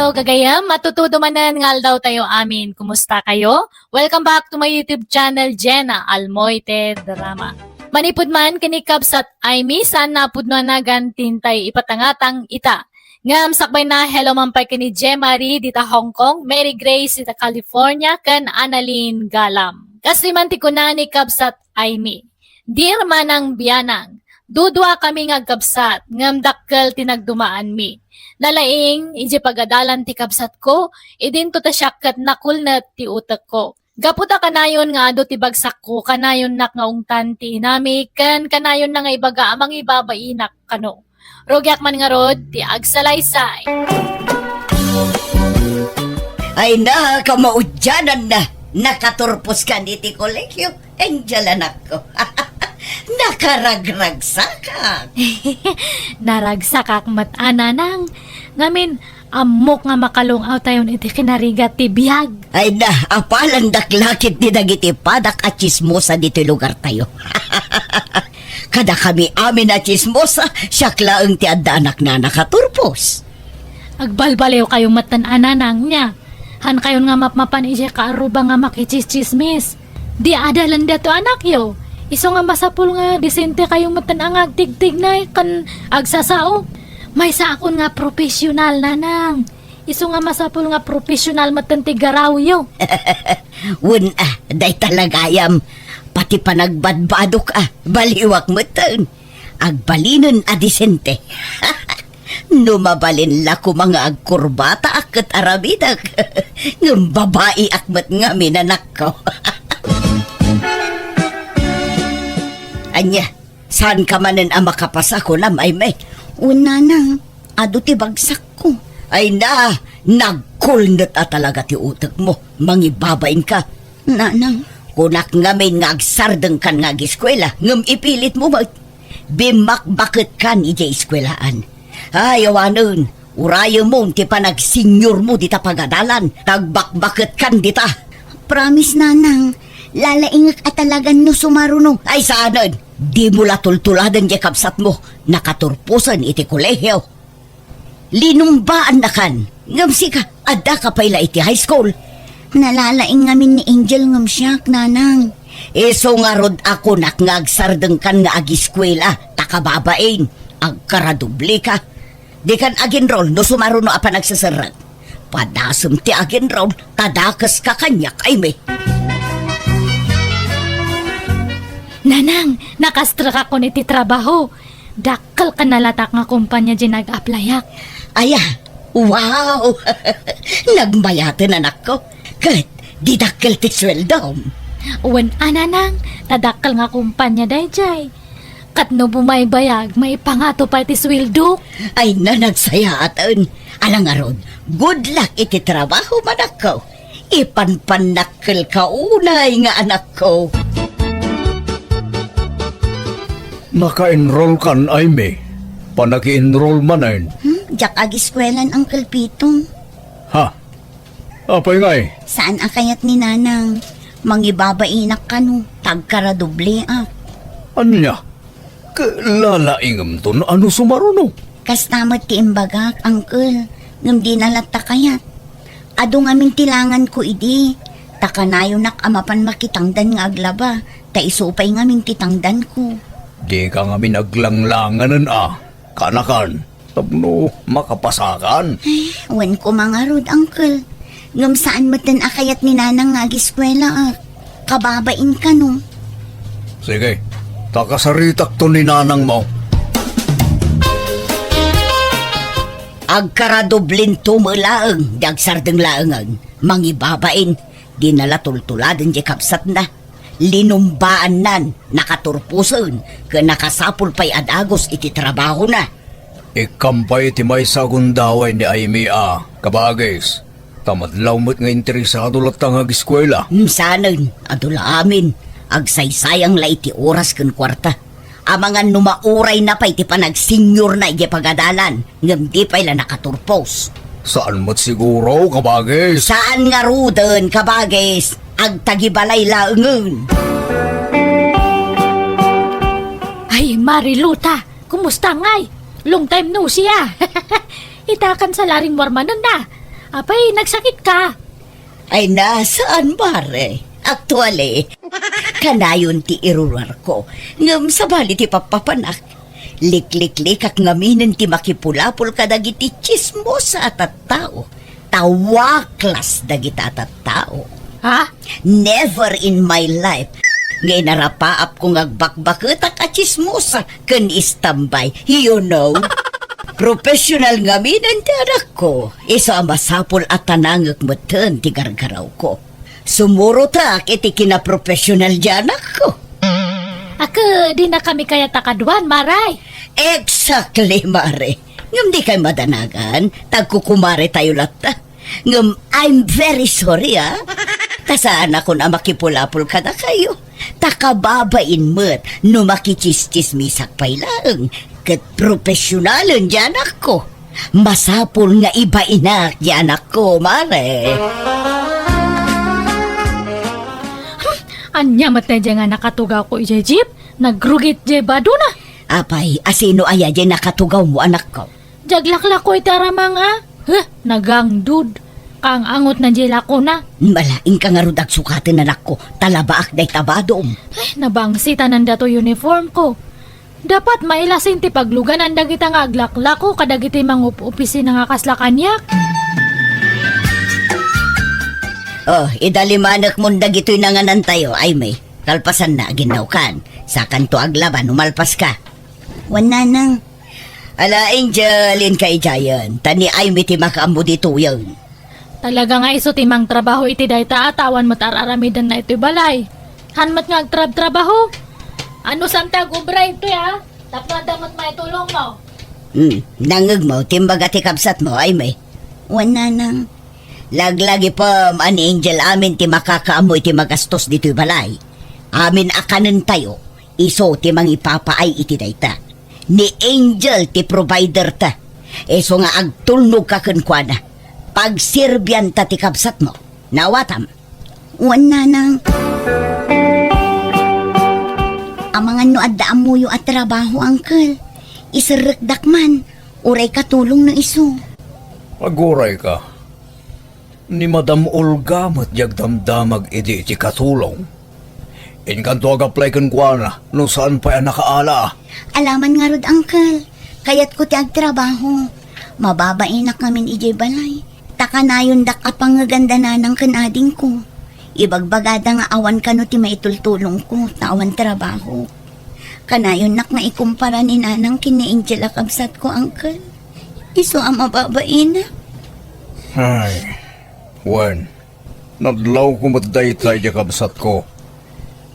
Hello gagayam, matututo manan ngal daw tayo amin. Kumusta kayo? Welcome back to my YouTube channel, Jenna Almoite Drama. Manipod man kinikabs at ay misan na pudno nagan tintay ipatangatang ita. Ngam sakbay na hello mampay kini Jemarie dita Hong Kong, Mary Grace dita California, kan Annalyn Galam. Kaslimanti ko na ni kabsat ay mi. Dear manang biyanang, dudwa kami nga kabsat, ngam dakkel tinagdumaan mi. Nalaing, iji pagadalan ti kabsat ko, idin to ta syakkat nakul na ti utak ko. Gaputa kanayon nga ado ti bagsak ko, kanayon nak nga ungtan ti inami, kanayon na nga ibaga amang ibabainak kano. Rogyak man nga rod, ti agsalaysay. Ay na, kamaudyanan na. Nakaturpos ka ni ti kolegyo. Angel anak ko. Nakaragragsakak. Naragsakak matana nang. Ngamin, amok nga makalungaw tayo iti kinarigat ti biyag. Ay na, apalan daklakit ni dagiti padak at chismosa dito lugar tayo. Kada kami amin na chismosa, syaklaang ti adda anak na nakaturpos. Agbalbaliw kayo matan-ana nang niya. Han kayon nga mapmapan isya kaaruba nga makichismismis. Di adalan dato anak yo. Iso nga masapul nga disente kayong matanangag tigtig na kan agsasao. May sa akon nga profesional nanang. Iso nga masapul nga profesional matantig garaw yo. Wun day talagayam. Pati panagbadbadok baliwak mo taon. Agbalinon disente. Numabalin la ko mga agkurbata akat arabidak. Ng babae akmat nga minanak ko. Anya, saan ka manan ang makapasa ko na may may? Una nang, ado ti bagsak ko. Ay na, nagkulnat talaga ti utak mo. Mangibabain ka. Nanang, kunak nga may ngagsardeng kan nga giskwela. Ngam ipilit mo mag bimakbakit kan ija iskwelaan. Ay, awanon, urayo mo ti panagsinyor mo dita pagadalan. Tagbakbakit kan dita. Promise nanang, lalaingak at talagan no sumarunong. Ay saanan, di mo latultuladan di kapsat mo. Nakaturpusan iti kolehiyo. Linumbaan na kan. Ngamsi ka, adda ka pala iti high school. Nalalaing ngamin ni Angel ngam siyak, nanang. Iso nga rod ako nakngagsardeng kan nga agiskwela. Takababain, agkaradubli ka. Di kan aginrol no sumaruno apa nagsasarat. Padasem ti aginrol, tadakas ka kanyak ay may. Nanang, nakastrak ako niti trabaho. Dakkel ka nalatak nga kumpanya di nag-aplayak. Aya, wow! Nagmayatin anak ko. Kat, di dakkel ti sweldo. Uwan nanang, tadakkel nga kumpanya dayjay. Kat no bumaybayag, may pangato pa iti sweldo. Ay na nagsayatan. Alang arod, good luck iti trabaho manak ko. Ipanpanakkel ka unay nga anak ko. Naka-enroll kan ay me. Panaki-enroll manan. Diyak agiskwelan, Uncle Pitong. Ha? Apay ngay? Saan akayat ni nanang? Mangibabainak ka no, tagkaradoble Ano niya? Lalaingam to na ano sumaruno? Kastamat ti imbagak, Uncle. Ngam di nalata kayat. Ado aming tilangan ko idi. Takanayo nak amapan makitangdan nga aglaba. Ta isupay ngaming titangdan ko. Di ka nga minaglanglanganan Kanakan. Tapno makapasakan. Wan ko mga rod, Uncle. Ngam saan matan akayat ni nanang nga agiskwela Kababain ka no. Sige, takasaritak to ni nanang mo. Agkaradoblin tumulaang, dagsardeng laangan. Mangibabain, di nalatultuladan di kapsat na. Linumbaan nan, nakaturpusan, ka nakasapul pa'y adagos iti trabaho na. Ikampay ti may sagundaway ni Aimee kabagis. Tamadlaw mo't nga interesado latang ag-eskwela. Sanan, adula amin, agsaysayang la iti oras kan kwarta. Amangan numauray na pa iti panagsinyor na iti pagadalan, ngam di pa'y la nakaturpos. Saan mo't siguro, kabagis? Saan nga ruden, kabagis? Agtagibalay laungun. Ay, Mariluta, kumusta ngay? Long time no siya. Itakan sa laring warmanon na. Apay, nagsakit ka. Ay nasaan mare? Actually, kanayon ti irurar ko. Ngam sabali ti papapanak. Lik-lik-lik at ngaminin ti makipulapol ka dagiti chismosa at tao. Tawaklas dagita at tao. Ha? Never in my life. Ngay narapaap kong agbakbakit at chismosa kan istambay. You know? Professional nga minan ti anak ko. Iso ang masapol at tanangak mo ti gargaraw ko. Sumuro tak iti kinaprofessional di anak ko. Ako, di na kami kaya takadwan, Maray. Exactly, Mare. Ngam di kay madanagan, tagkukumare tayo lata. Ngam, I'm very sorry, Tasaan ako na makipulapol ka na kayo. Takababain mo't no makichischismisak pay lang. Kat profesyonalan di anak ko. Masapol nga iba inak di anak ko, Mare. Anya mat na dyan nga nakatugaw ko ije jeep. Nagrugit je bado na. Apay, asino aya di nakatugaw mo anak ko? Jaglakla ko itaramang nagangdud. Kang angot na jela ko na. Malaing ka nga rudag sukatin anak ko. Talabaak day tabadom. Ay, nabangsita nanda to uniform ko. Dapat mailasin ti paglugan ang dagita nga aglakla ko kadagiti mangup-upisi na nga kaslakanyak. Oh, idalimanak mong dagito'y nanganan tayo, ay may. Kalpasan na, ginaw kan. Sa kanto aglaban, umalpas ka. Wala nang. Ala, Angelin kay Jayan. Tani ay may timakaambo dito yun. Talaga nga iso timang trabaho iti dayta atawan mo tararamidan na ito'y balay. Hanmat nga agtrab-trabaho. Ano samtag ubra ito Tapmadamot may tulong mo. Nangag mo, timbaga tikabsat mo, ay may. Wala nang. Laglagi pa, man Angel, amin ti makakaamoy ti magastos dito'y balay. Amin akanan tayo, iso ti mang ipapaay iti dayta. Ni Angel ti provider ta. Eso nga agtulnog ka kenkwana. Pagsirbyan ta ti kabsat mo. Nawatam. Wala nang. Amangan no adda amuyo at trabaho, Uncle. Isirrekdak man. Uray katulong no iso. Aguray ka. Ni Madam Olga matjag damdamag idi iti katulong. Inkanto ag-apply kan kwa na, no saan pa yan nakaala. Alaman nga rod, Uncle. Kayat ko ti agtrabaho. Mababain na kami ijay balay. Taka na yun dak at pangaganda na ng kanading ko. Ibagbagada nga awan ka no ti maitultulong ko, tawan trabaho. Kanayon nak nga ikumpara ni nanang kini Angel akabsat ko, Uncle. Iso ang mababain na. Ay, Wen, nadlaw ko matdaytay di kabsat ko.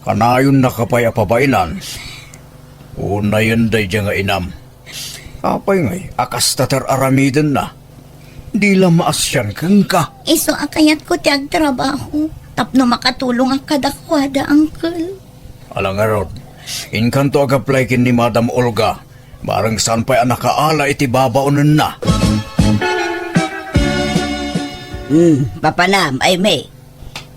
Kanayon nakapayapabainan. Una yun day di nga inam. Apay ngay, akas tatar aramiden na. Di lang maasyan kang ka. Iso akayat ko ti agtrabaho. Tapno makatulong ang kadakwada, Uncle. Alang nga rod, inkanto ag-apply kin ni Madam Olga. Barang saan pa yan nakaala iti babaunan na. Papanam, ay may.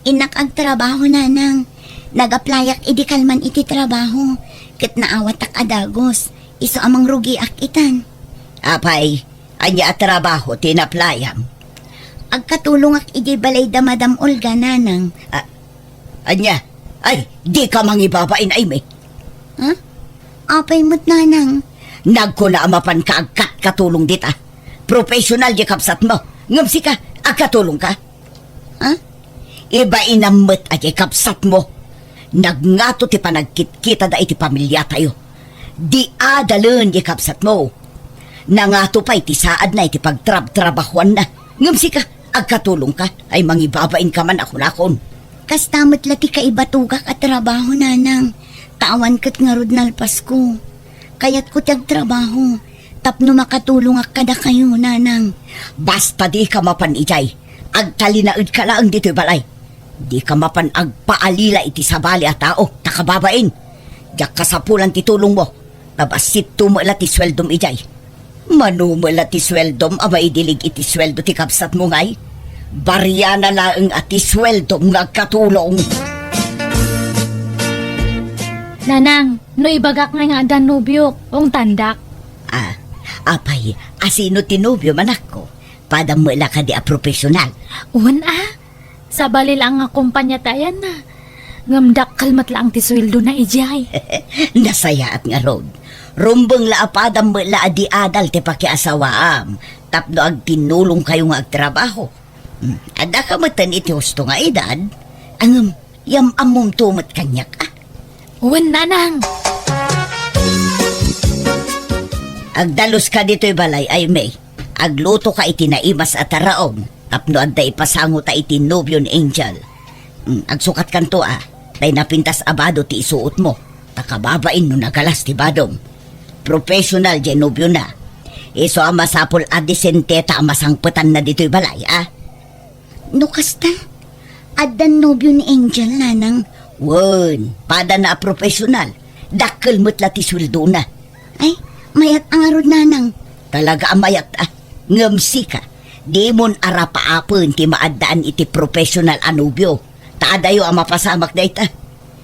Inak ang trabaho nanang. Nag-applyak idikalman iti trabaho. Ket naawat ak adagos. Iso amang rugi ak itan. Apay, anya at trabaho tinaplayam. Agkatulong ak idi balay da Madam Olga nanang. Anya, ay, di ka mangibabain ay may. Ha? Apay mo't nanang. Nagkunaamapan ka agkat katulong dita. Professional di kapsat mo. Ngamsi ka, agkatulong ka. Ha? Iba inamot at kapsat mo. Nagngato ti panagkitkita da iti pamilya tayo. Di adalun di kapsat mo. Nangato pa iti saad na iti pagtrab-trabahuan na. Ngamsi ka, agkatulong ka, ay mangibabain ka man ako-nakon. Kastamot lati ka ibatugak at trabaho, nanang. Tawan kat nga rod nalpas ko. Kayat ko tiyag trabaho. Tapno makatulong ak kada kayo, nanang. Basta di ka mapan ijay. Agtalinaid ka lang dito'y balay. Di ka mapan agpaalila iti sabali at tao. Takababain. Diyak kasapulan ti tulong mo. Tabasit tumala ti sweldom ijay. Manumala ti sweldom abay dilig iti sweldo ti kapsat mo ngay. Barya na laeng at ti sweldom nga katulong. Nanang, no ibagak nga Danubyo, ong tandak. Apay, asino tinubyo manak ko. padang mula ka di a profesional. Uwan sa bali lang nga kumpanya tayan na. Ngamdak kalmat lang ti sweldo na ijay. Nasaya at nga rod. Rumbang la padang mula di adal ti pakiasawaam. Tapno ag tinulong kayo nga agtrabaho. Ada ka matan iti husto nga edad. Ang yam amom tumot kanyak Uwan nanang. Agdalos ka dito'y balay ay may. Agluto ka iti naimas at taraong. Tapno adda ipasango ta iti nobyo ni Angel. Agsukat kanto tay napintas abado ti isuot mo. Takababain no nagalas ti badong. Professional di nobyo na. Iso ang masapol adisente ta masangputan na dito'y balay No kasta, adan nobyo ni Angel nanang. Wen, pada na professional. Dakkel mo't lati sweldo na. Ay, mayat ang arod nanang. Talaga amayat ngamsi ka. Di mon arapaapon ti maadaan iti professional anubyo. Taadayo ang mapasamak na ita.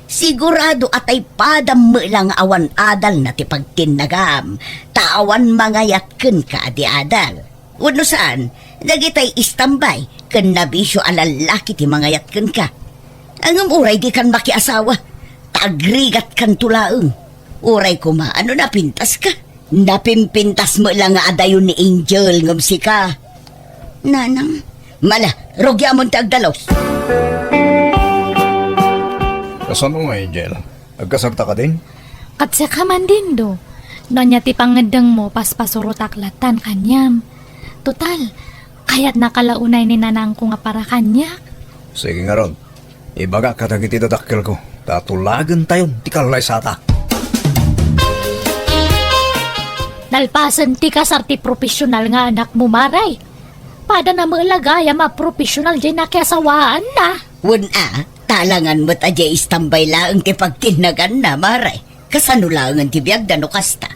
Sigurado atay padam lang awan adal na ti pagtinagam. Taawan mangayatken ka di adal. Uno saan, nagitay istambay. Kan nabisyo alalaki ti mangayatken ka. Ang uray di kan makiasawa. Tagrigat kan tulaeng. Uray ko ano na pintas ka? Napimpintas mo lang nga adayon ni Angel ngamsi ka. Nanang, Mala, rogya mo tagdalos. Kasan mo, Angel? Agkasagta ka din? Katsa ka man din do. Nonya ti pangadang mo paspasurotaklatan kanyam. Total, kaya't nakalaunay ni nanang ko nga para kanyak. Sige nga ron. Ibaga ka tagiti dadakkel ko. Tatulagan tayo, di kalay sata. Nalpasan ti kasarti profesional nga anak mo maray. Pada na mailagaya ma-profesional dyan na kiasawaan na. Wen talangan mo't adya istambay laang ti pagtinagan na, maray. Kasano laangan ti biyag da no kasta.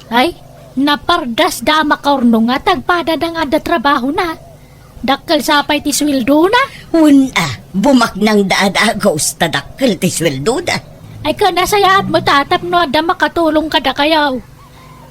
Ay, napardas da makaurno nga tagpada da nga da trabaho na. Dakkel sapay ti sweldo na. Wen bumak nang daadagos tadakkel ti sweldo da. Ay ka nasayaat mo tatap no da makatulong ka da kayaw.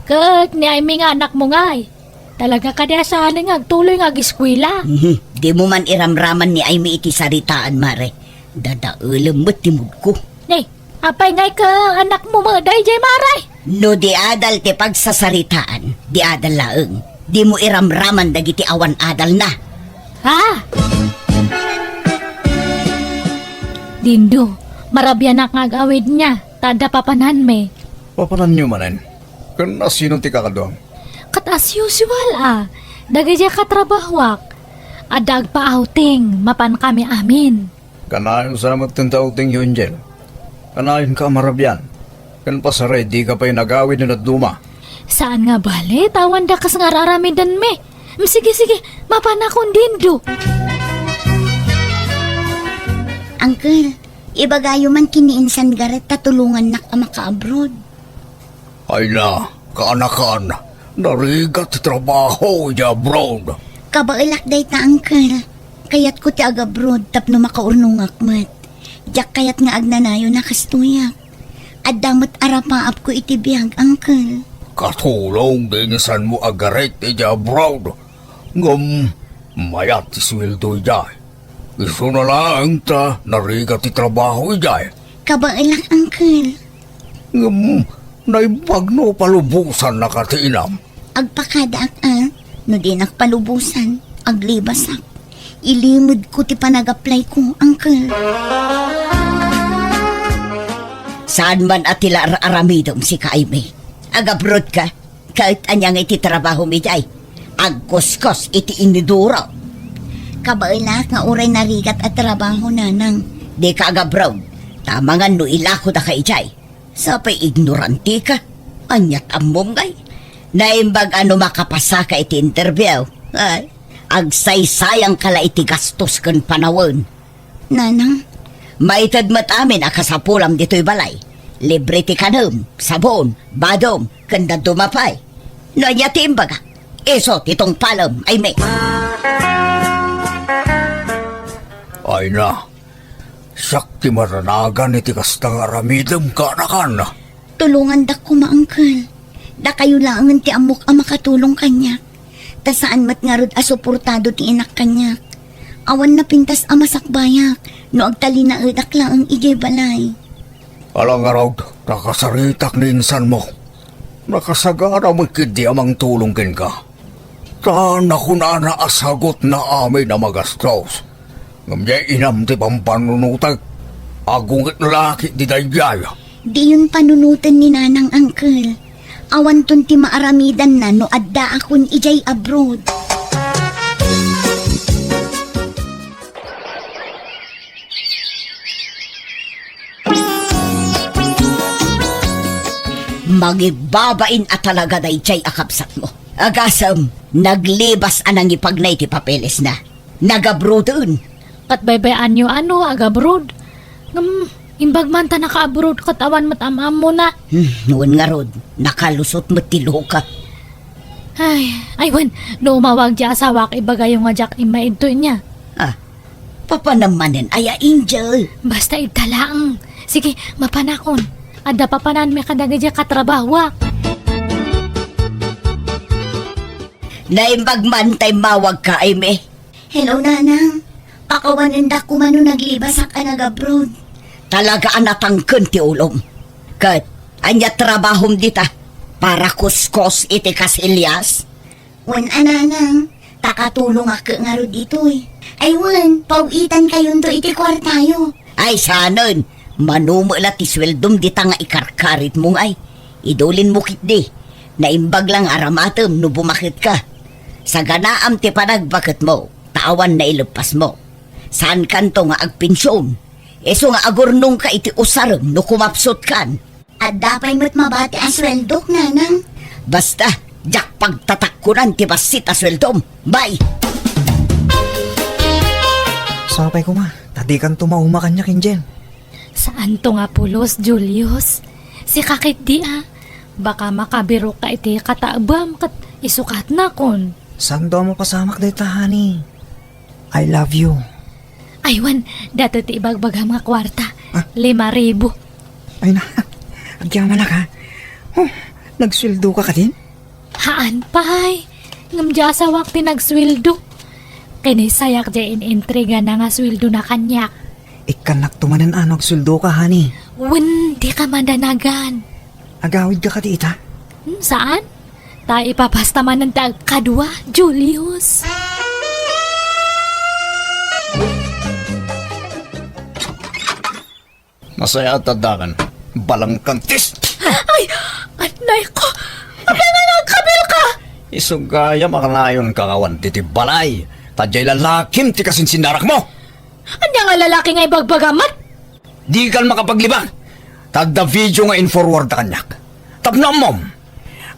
Kat ni ay mga anak mo nga ay. Talaga ka da sana nga agtuloy nga giskwila. Di mo man iramraman ni Aimee iti saritaan, mare. Dadaulam mo't timod ko. Nay, apay ngay ka anak mo maday jay maray. No di adal ti pagsasaritaan, di adal laeng. Di mo iramraman dagiti awan adal na. Ha? Dindo, marabyan na ngagawid niya. Tada papanan me. Papanan nyo manen. Kan sino ti kakadong? Kat as usual Dagay siya katrabahwak. Adag pa outing, mapan kami amin. Kanayon sa naman tintauting yun, Angel. Kanayon ka marabyan. Kan pasaray, di ka pa'y nagawid na duma. Saan nga bale? Tawan da kas nga raramidan me. Sige, mapan akong dindo. Uncle, ibagayo man kiniinsan garet tatulungan nak ama ka-abroad. Ay na, kaanakan. Narigat trabaho ya, bro. Kabailak day ta, Uncle. Kayat ko ti aga-abroad tapno makaurnong akmat. Diyak kayat nga agnanayo na kastuyak. At damot arapaap ko iti biyag, Uncle. Katulong din san mo agaret ya, bro. Ngam, mayat ti sweldo ya. Iso na lang ta, narigat ti trabaho ya. Kabailak, Uncle. Ngam, naibag no palubusan na katinam. Agpakadaak no di nakpalubusan, aglibasak. Ilimod ko ti panag-apply ko, Uncle. Saan man atila aramidom si Aimee? Agabrod ka, kahit anyang iti trabaho mi jay. Agkuskos iti iniduro. Kabailak nga uray narigat at trabaho nanang. Di ka agabrod, tamangan no ilako da kay jay. Sapay ignoranti ka, anyat amom ngay. Naimbag makapasa ka iti interview. Ay, agsaysayang kala iti gastos kan panawon. Nanang, Maitad mat amin akasapulam dito'y balay. Libre ti kanam, sabon, badom, kanda dumapay. No anya ti imbaga, iso titong palam ay may. Ay na, sakti maranagan iti kastang aramidam kaanakan na. tulungan da ko, Uncle. Da kayo lang ti amok ang makatulong kanya. Ta saan mat nga rod asuportado ti inak kanya. Awan na pintas amasakbayak, no agtali na edak lang ang ijay balay. Alang araw, nakasaritak ni insan mo. Nakasagara mo kidi amang tulong kin ka. Taan ako na naasagot na amin na magastos. Ngamya inam ti pampanunutag. Agungit laki di dayaya. Di yun panunutan ni nanang uncle. Awan ton ti maaramidan na no adda akon ijay abroad. Magibabain at talaga day chay akapsat mo. Agasam, naglibas anang ipagnay ti papeles na. Nagabroodun. Kat baybayan nyo ano, agabrood. Imbag man ta naka-abroad, katawan matamam mo na. Noon nga rod, nakalusot mo tilo ka. Ay wan, no umawag di asawa kay bagay yung nga Jack imaidto niya. Ah, papanamanin ay angel. Basta italaang. Sige, mapanakon. Ada papanan may kadaga di katrabawa. Naimbag man tay mawag ka ay me. Hello nanang, pakawanan da kumano naglibasak ang nag-abroad. Talaga anatangken ti ulom. Kat, anya trabahom dita. Para kuskos iti kasilyas. Wan ananang, takatulong ako nga rod ito'y. Ay wan, pauitan kayon to iti kwartayo. Ay sanon, manumula ti sweldom dita nga ikarkarit mong ay. Idulin mo kit di. Naimbag lang aramatem no bumakit ka. Sa ganaam ti panagbakit mo, tawan na ilupas mo. Saan kanto nga agpensyon? Eso nga agurnong ka iti usarem no kumapsot kan. At dapay mo't mabati ang sweldok nanang. Basta, jak pagtatakkunan ti basit a sweldom. Bye! Sapay ko ma, tadi kan tumauma kanya kinjen. Saan to nga pulos, Julius? Si kakit di Baka makabiro ka iti kataabam kat isukat na kon. Saan daw mo pasamak day tahani? I love you. Aywan, dato ti ibagbag mga kwarta. Ah? 5,000. Ay na, agyaman na ka. Oh, nagsweldo ka din? Haan pay. Ngamdya sa wakti nagswildo. Kinisayak dyan intriga na nga swildo na kanya. Ikanak tumanan anog sweldo ka, hani. Wen, di ka mandanagan. Agawid ka dita? Saan? Ta ipapasta man ng kadwa, Julius. Masaya at tadakan. Balang kantis. Ay, anay ko. Abay nga nagkabil ka. Isugaya makanayon kakawan titi balay. Tadyay lalakim ti kasin sinarak mo. Anya nga lalaki nga ibagbagamat? Di kan makapaglibang. Tagda video nga in-forward na kanyak. Tapnam mom.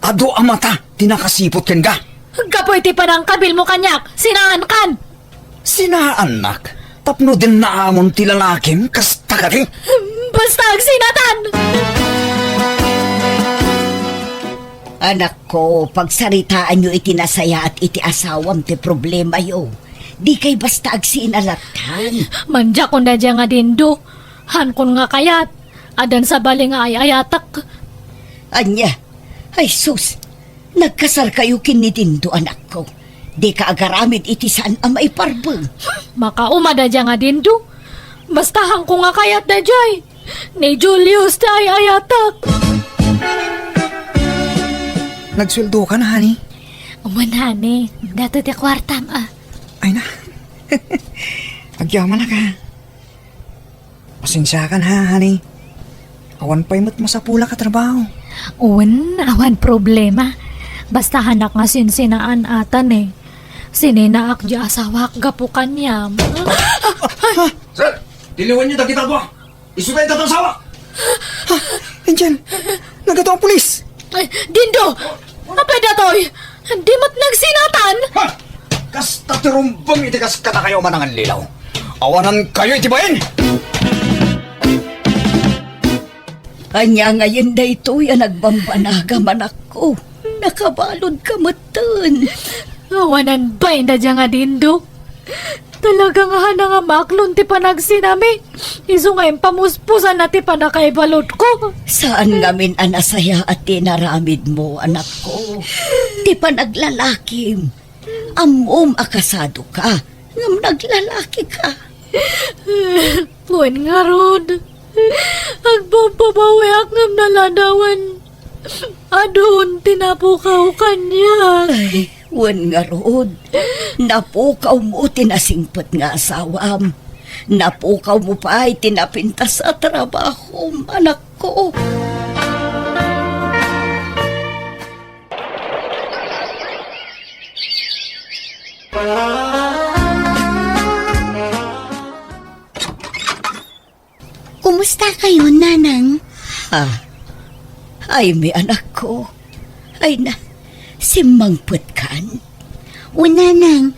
Ado amata, tinakasipot ken ka. Kapoy ti pa ng kabil mo kanyak. Sinaan kan. Sinaanak. Tapno din naamon ti lalakim kasta ka rin. Basta agsinatan. Anak ko, pagsaritaan nyo iti nasaya at iti asawam ti problema yo. Di kay basta agsinalatan. Manja ko na dyan nga dindo. Han kon nga kayat. Adan sa bali nga ay ayatak. Anya, ay sus, nagkasal kayo kinitindo anak ko. Di ka agaramid iti saan ang maiparbeng. Makaumada dyan nga dindo. Bastahan ko nga kayat na dyan. Ni Julius na ay ayatak. Nagsweldo ka na, hani? Umanani, dato ti kwartam Ay na. Agyaman na ka. Pasensya ka na, hani. Awan pa'y mo't masapula ka trabaho. Uwan, awan problema. Basta hanak nga sinsinaan atan eh. Sininaak di asawak gapukan niya. Sir, diliwan niyo dagita ba? Isubay datang sawa. Andyan, nagato ang pulis. Ay, Dindo! Apay datoy! Di mo't nagsinatan! Ha! Kasta tirumbang itikas ka na kayo manangan lilaw. Awanan kayo itibayin! Anya ngayon da ito yan nagbambanaga manak ko. Nakabalod ka matan. Awanan ba na dyan nga Dindo? Talaga nga na nga maklon ti panagsinami. Iso nga yung pamuspusan na ti panakaibalot ko. Saan ngamin anasaya at tinaramid mo, anak ko? Di pa naglalakim. Amom akasado ka. Ngam naglalaki ka. Puan nga rod. Agpapabawi ak ng naladawan. Adun, tinapukaw kanya. Ay, wan nga rod. Napukaw mo tinasingpot nga asawam. Napukaw mo pa ay tinapintas sa trabaho, anak ko. Kumusta kayo, Nanang? Ay, may anak ko. Ay na, simangpot kan. O, Nanang,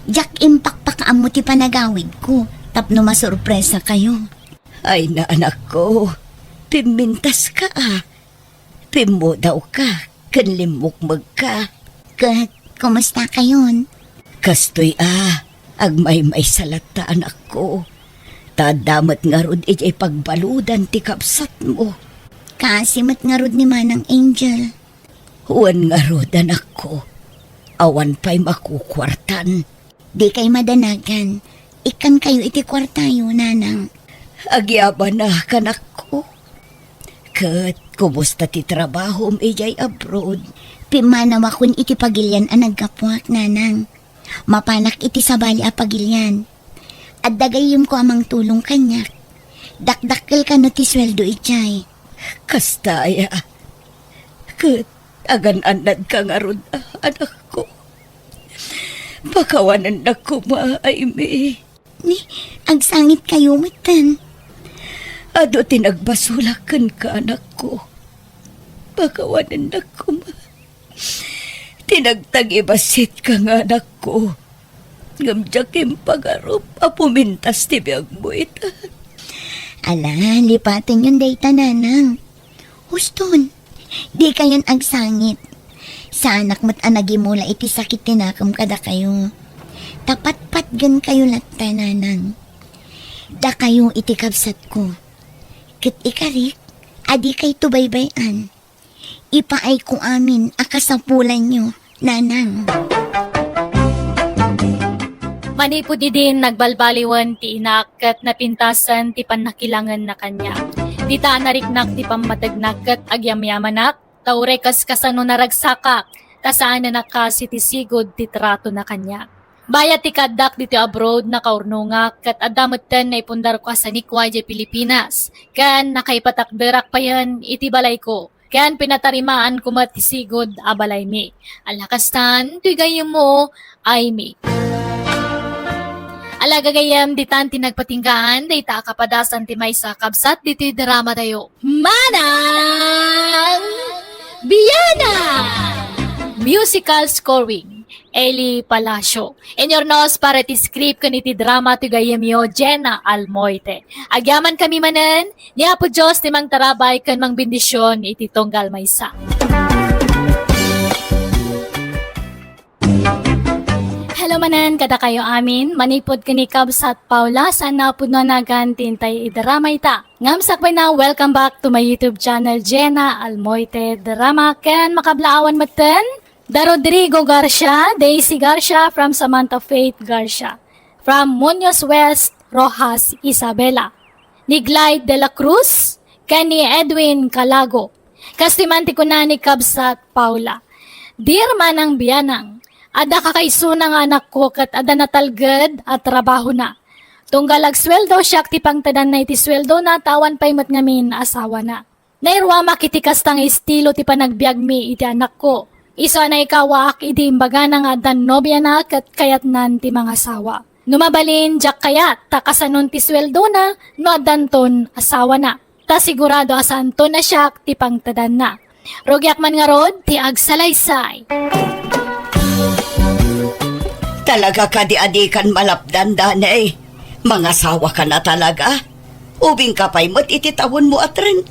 jak impakpakaam mo ti panagawid ko. Tapno masurpresa kayo. Ay na anak ko, pimintas ka Pimo daw ka, kanlimukmag ka. Kat, kumusta kayon? Kastoy agmay-may salata anak ko. Tadamat nga rod ijay pagbaludan ti kapsat mo. Kasimot nga rod ni Manang Angel. Huwan nga rod anak ko, awan pa'y makukwartan. Di kay madanagan. Ikan kayo iti kwartayo, Nanang. Agyaba na kanak ko. Kat, kumusta ti trabaho ijay abroad? Pimanawa kun iti pagilyan ang nagkapuak, Nanang. Mapanak iti sabali a pagilyan. At dagayim ko amang tulong kanyak. Dakdakkel ka no ti sweldo ijay. Kastaya. Kat, agan-anad ka nga rod anak ko. Pakawanan na ko maaimi. Ni, agsangit kayo matan. Ado tinagbasulakan ka anak ko. Pakawanan na ko Tinagtagibasit ka nga anak ko. Ngamjakim pagarup apumintas ti biyag mo ita. Ala, lipatin yung data, Nanang. Huston, di kayon agsangit. Sa anak mo't anagimula iti sakit tinakam kada kayo. Tapat-pat gan kayo latta, Nanang. Da kayo iti kabsat ko. Kit ikarik, adi kay tubaybayan. Ipaay ko amin akasapulan nyo, Nanang. Manipod din nagbalbaliwan ti inak kat napintasan ti panakilangan na kanya. Di ta nariknak ti pamatagnak kat agyamyamanak, taure kas kasano naragsakak, tasaan na nakasi ti sigod ti trato na kanya. Bayat ti kadak dito abroad na kaurnungak kat adamutan na ipundar ko sa Nikwaje, Pilipinas. Kan nakaipatakderak pa yan iti balay ko. Kan pinatarimaan ko ti sigod abalay mi. Alakastan, tuy gayam mo, ay mi. Alaga gayam ditan tinagpatinggaan, dayta kapadasan ti may sa kabsat diti drama tayo. Manang Biyana! Musical scoring, Eli Palacio. In your nose para ti script kan iti drama ti gayam yo, Jenna Almoite. Agyaman kami manen, ni Apo Diyos ti mang tarabay kan mang bendisyon iti tonggal maysa. Hello manan, kada kayo amin. Manipod kanikab sa Paula, sana po na nagantintay idarama ita. Ngamsak na, welcome back to my YouTube channel, Jenna Almoite Drama. Ken makablaawan maten, Da Rodrigo Garcia, Daisy Garcia, from Samantha Faith Garcia. From Muñoz West, Rojas Isabela. Ni Glide de la Cruz, ken ni Edwin Calago. Kastimanti ko na ni Kabsat Paula. Dear Manang Biyanang, ada kakaisunang anak ko kat ada natalgad at trabaho na. Tunggalag sweldo siyak ti pangtadan na iti sweldo na tawan pa'y mat ngamin asawa na. Nairwa makitikas tang estilo ti panagbiag mi iti anak ko. Isa na ikawaak iti imbaga na nga dan nobya na kat kayat nan ti mga asawa. Numabalin jak kayat takasanon ti sweldo na no adanton asawa na. Ta sigurado asanton na siyak ti pangtadan na. Rogyak man nga rod ti agsalaysay. Talaga ka di adikan malapdan danay. Mga sawa ka na talaga. Ubing ka pa'y mo't ititawon mo at 30.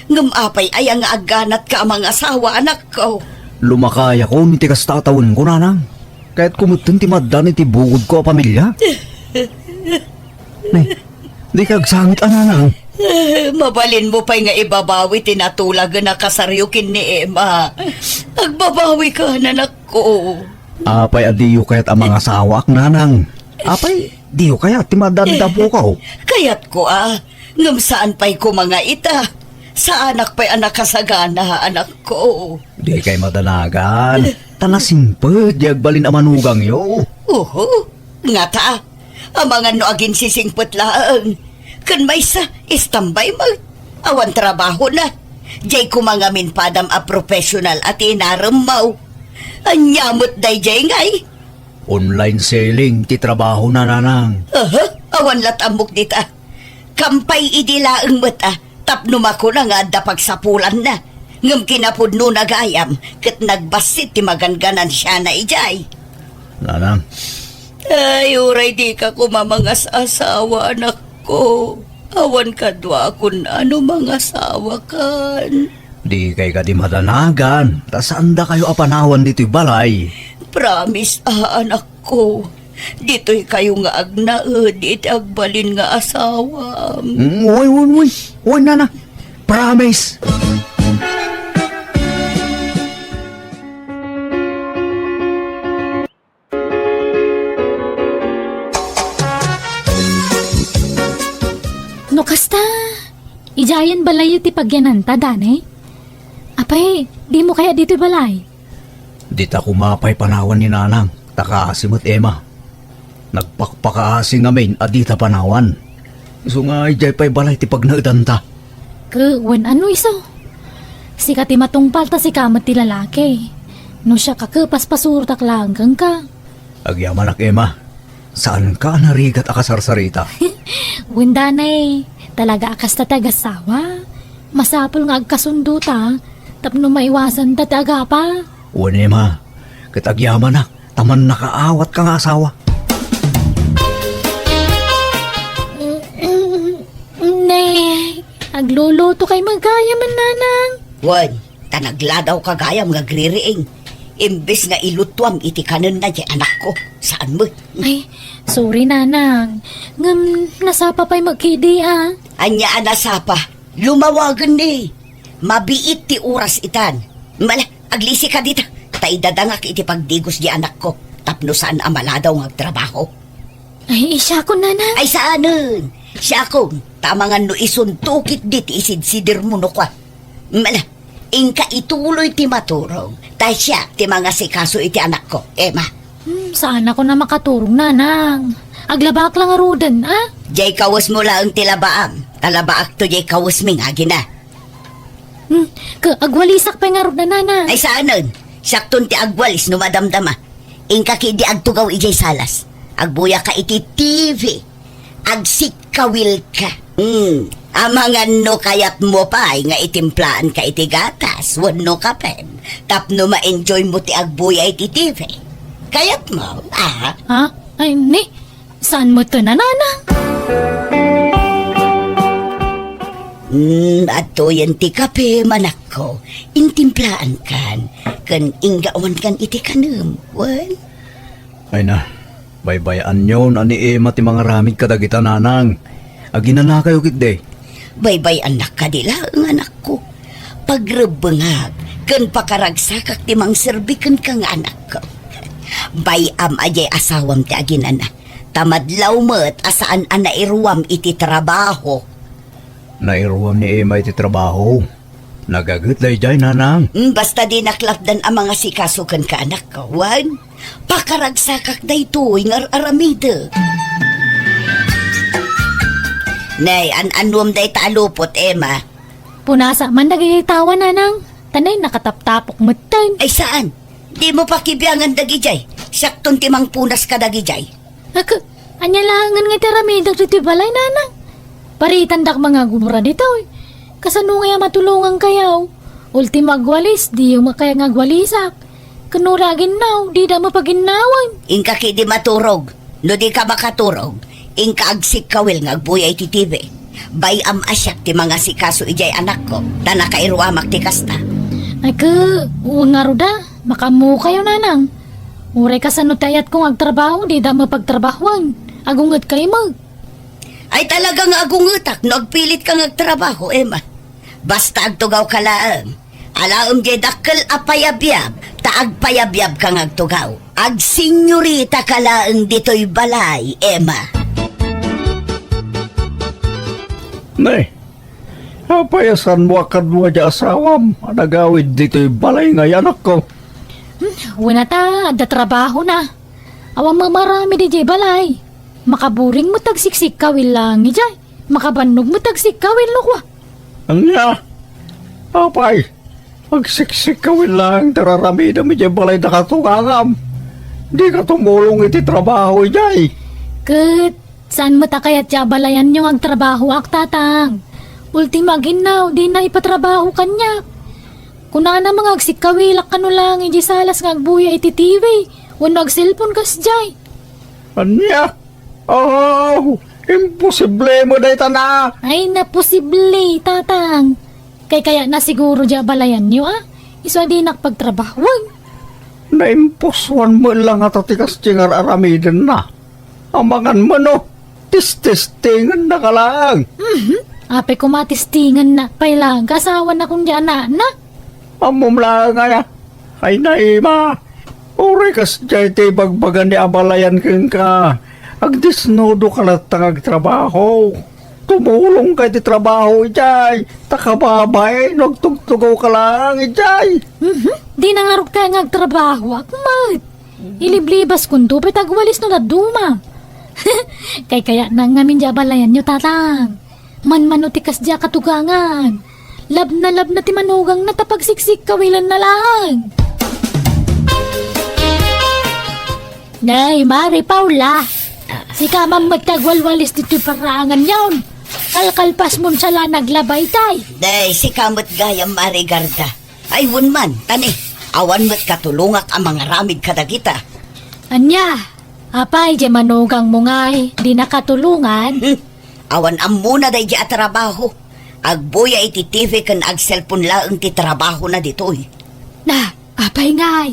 Ngumapay ay ang aganat ka mga sawa anak ko. Lumakaya ko ni tikas tatawon ko nanang. Kahit kumutun ti maddan iti bugod ko a pamilya. Di kagsangit ananang. Mabalin mo pa'y nga ibabawi tinatulag na kasaryukin ni Emma. Agbabawi ka, anak ko. Apay adiyo kaya't ang mga sawak, nanang. Apay, diyo kaya timadanda po ka. Kayat ko ngam saan pa'y ko mga ita. Sa anak pa'y anak kasagana, anak ko. Di kay madanagan. Tanasimpet, balin ang manugang yo. Nga ta. Ang mga no agin sisingput laang. Kan may sa istambay mag. Awan trabaho na. Jay ko mga minpadam a professional at inaramaw. Anyamot day jay ngay. Online selling, ti trabaho na, nanang. Awan latamok dita. Kampay idilaang mata. Tapno mako na nga dapag sapulan na. Ngam kinapudno nagayam. Kat nagbasit ti maganganan siya na ijay. Nanang, Ay, uray di ka kumamangas asawa, anak ko. Awan ka dwa kun ano mga asawa kan. di kay ka di madanagan. Tasaan da kayo apanawan dito'y balay. Promise, anak ko. Dito'y kayo nga agnaed, iti agbalin nga asawa. Uy, nanang. Promise. No kasta, ijayan balay ti pagyananta, danay? Apay, di mo kaya dito balay? Di ta kumapay panawan ni nanang. Takaasimot Emma. Nagpakpakaasing ngamin at di ta panawan. So nga ijay pa'y balay ti pagnaedanta. Wan ano iso? Si kati matungpal ta si kamat ti lalaki. No siya kakepas pasurtak langgang ka. Agyaman ak Emma. Saan ka narigat akasarsarita? Windanay, talaga akas ta tagasawa. Masapol nga agkasundo ta. Tapno maiwasan ta taga pa. Uwan Emma. Katagyaman na. Taman nakaawat kang asawa. Nay, agluluto kay magayaman nanang. Wan, tanagladaw kagayam nga gririing. Imbes nga ilutuam iti kanon na di anak ko. Saan mo? Ay, sorry nanang. Ngam, nasapa pa'y magkidi ha. Anya anasapa. Lumawagan ni. Mabiit ti oras itan. Mala, aglisi ka dito. Taidadangak iti pagdigos di anak ko. Tapno saan amaladaw nga trabaho. Ay, siya ko nanang. Ay saanin? Siya ko, tamangan no isuntukit dit isidsidir mo no kwa. Mala, ingka ituloy ti maturong. Tay siya, ti mga sikaso iti anak ko. Emma, Saan ako na makaturong nanang? Aglabak lang arudan, ha? jay kawas mo lang tilabaam. Talabaak to jay kawas ming agina. Agwalisak pa nga arudan nanang. Ay saanin? Sakton ti agwalis no madamdama. Ingka kidi agtugaw ijay salas. Agbuya ka iti TV. Agsikawil ka. Amangan no kayat mo pa nga itimplaan ka iti gatas. Wano ka pem. Tapno ma-enjoy mo ti agbuya iti TV. Kayat mo, Ha? Ay, ni? Saan mo to na nanang? Ato yan ti kape manak ko. Intimplaan kan. Kan inggawan kan iti kanum. Wan? Ay na. Baybayan yun ani Emma ti mga ramid kadagita nanang. Agina na kayo kitde. Baybay anak ka dila ang anak ko. Pagrebengag, kan pakaragsakak ti mang serbikan kang anak ko. Bayam ajay asawam ti aginan na. Tamadlaw met asaan ana iruwam iti trabaho. Nairuwam ni Emma iti trabaho. Nagagut day jay nanang. Basta di naklapdan ang mga sikasukan ka anak ko. Wan, pakaragsakak day tuwing aramida. Nay, an-anwam day talupot, Emma. Punasa man nagayitawa nanang. Tanay nakataptapok matan. Ay saan? Di mo pa kibiyangan dagijay. Sakton timang punas ka dagijay. Anyalangan nga tiramidang riti balay nanang. Paritandak mga gumura dito eh. Kasano nga matulungan kayaw? Ultima agwalis, di yung makaya nga agwalisak. Kanuragin naw, di da mapaginawan. Ingka ki di maturog. No di ka makaturog. Ingka agsik kawil nga agbuyay ti TV. Bayam asyak ti mga sikaso ijay anak ko. Ta nakairuamak ti kasta. Ay nga ruda, makamu kayo nanang. Uray kasano tayat kong agtrabaho, di da mapagtrabahuan. Agungat kayo mag. Ay talagang agungutak no agpilit kang agtrabaho, Emma. Basta agtugaw ka laang. Alaam jay dakkel apayabiyab. Taag payabyab kang agtugaw. Ag senyorita ka laeng dito'y balay, Emma. Nay, apayasan mo akad mo dya asawam. Nagawid dito'y balay ngay anak ko. Wala ta, da trabaho na. Awang mamarami di jay balay. Makaburing mo tagsiksik kawil lang ni jay. Makabanog mo tagsik kawil lukwa. Anya, apay, magsiksik ka lang, tararami na medyo balay na katungangam. Di ka tumulong iti trabaho jay. Kat, saan mo ta kayat siya balayan yung agtrabaho ak tatang? Ultima ginaw, di na ipatrabaho kanya. Kuna na mga agsikawilak kano lang, iji salas nga agbuya iti TV. Wano agselfon kas jay. Anya, oh, imposible mo dahi na. Ay, naposible, tatang. Kaya na siguro dya balayan nyo, ah. Iso di nakpagtrabaho. Naimpusuan mo lang at atikas tingar aramidin na. Amangan mo no, tis-testingan na ka lang. Ape kumatistingan na, pailang kasawa na kung dyan na. Amom lang nga, ay naima. Uri kas dyan ti bagbagan ni abalayan kin ka. Agdisnodo ka na tangag-trabaho. Tumulong ka ti trabaho, ijay. Takababay, nagtugtugaw ka lang, ijay. Di nangarog ka nga agtrabaho, akmat. Iliblibas kundo, petagwalis no na duma. Kaya na ngamin dya balayan nyo, tatang. Man tikas dya katugangan. Lab na ti manugang na tapagsiksik kawilan na lang. Nay, Mari Paula. Si kamang magtagwalwalis dito parangan yawn. Kalkalpas mo sala naglabay tay. Day, si kamot gayam Marigarda. Ay, man, tani. Awan mo't katulungak ang mga ramid kadagita. Anya, apay di manugang mo ngay, di nakatulungan. Awan am muna day di trabaho. Agbuya iti TV kan ag cellphone laeng ti trabaho na ditoy. Na, apay ngay.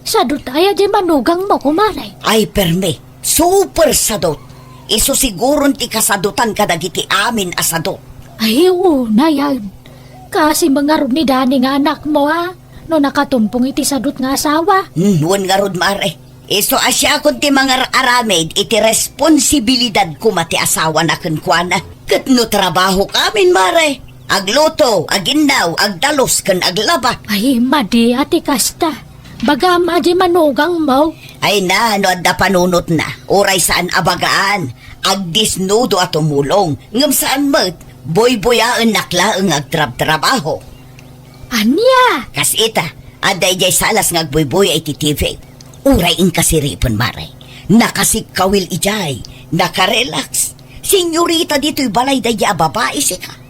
Sadot ay di manugang mo kumanay. Ay, perme. Super sadot. Iso siguron ti kasadutan kadagiti amin asadot. Ay, na yan. Kasi mga ni Dani nga anak mo ha. No nakatumpong iti sadot nga asawa. Huwag nga rod mare. Iso asya kun ti mga aramid iti responsibilidad ko mati asawa na kunkwana. Kat no trabaho kamin mare. Agluto, agindaw, agdalos kan aglaba. Ay, madi ati kasta. Bagam aji manugang mo. Ay na, no adda panunot na. Oray saan abagaan. Agdisnudo at umulong. Ngam saan mat, boy-boyaan nakla ang agtrab-trabaho. Anya? Kas ita, aday jay salas ng agboy-boy ay TV. Uray in kasiripon mare. Nakasikawil ijay. Nakarelax. Senyorita dito'y balay day babae sika.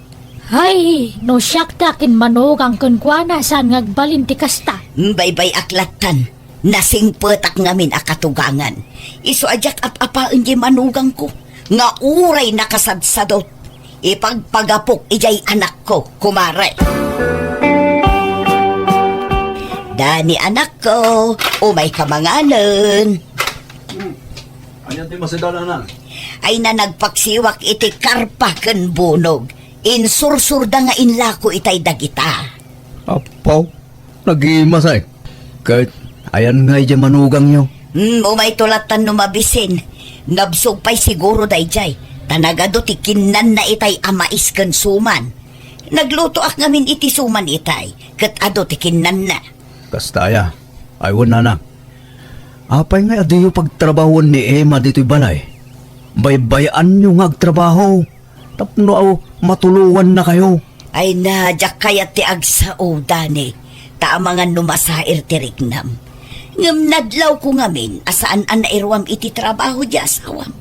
Ay, no siyak takin manugang kunkwana saan ngagbalinti kasta. Baybay aklatan. Nasingpetak ngamin akatugangan. Iso ajak apapaan di manugang ko. Nga uray nakasadsadot. Ipagpagapok ijay anak ko, kumare. Dani anak ko, umay kamanganan. Ayan ti masidalanan. Ay na nagpaksiwak iti karpa ken bunog. Insursurda nga inlako itay dagita. Apaw, nag-iimasay. Kahit ayan nga ija manugang nyo. Umay tulatan numabisin. Nabsog pa'y siguro dayjay. Tanagado ti kinan na itay amais ken suman. Nagluto ak ngamin iti suman itay. Kat ado ti kinan na. Kastaya, aywan na na. Apay nga adiyo pagtrabahon ni Emma dito'y balay. Baybayan nyo nga agtrabaho. Tapno aw matulungan na kayo. Ay na, jak kayat ti agsao, Dani. Taamangan numasair ti rignam. Ngam nadlaw ko ngamin, asaan an nairwam iti trabaho di asawam.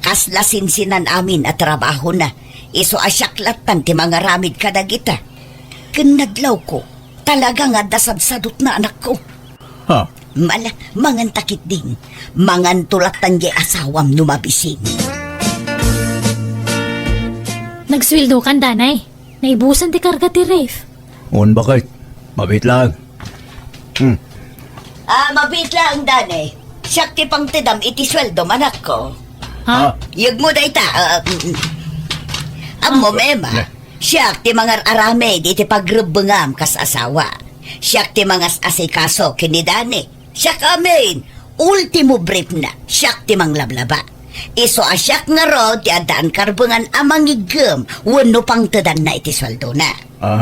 Kaslasinsinan amin at trabaho na. Iso asyaklatan ti mga ramid kadagita. Ken nadlaw ko, talaga nga dasabsadot na anak ko. Ha? Mangan takit din. Mangan tulatan di asawam numabisin. Nagswildo kan danay. Naibusan ti karga ti Rafe. Un bakit? Mabit lang. Mabit lang, Dani. Siyak ti pang tidam iti sweldo manak ko. Ha? Yag mo da ita. Amo, Emma. Siyak ti mga arame iti pagrubungam kas asawa. Siya ti mga asikaso kinidani. Siya amin. Ultimo brief na. Siya ti mang lablaba. Iso asyak nga ro ti adaan karbungan amang igem. Wano pang tadan na iti sweldo na.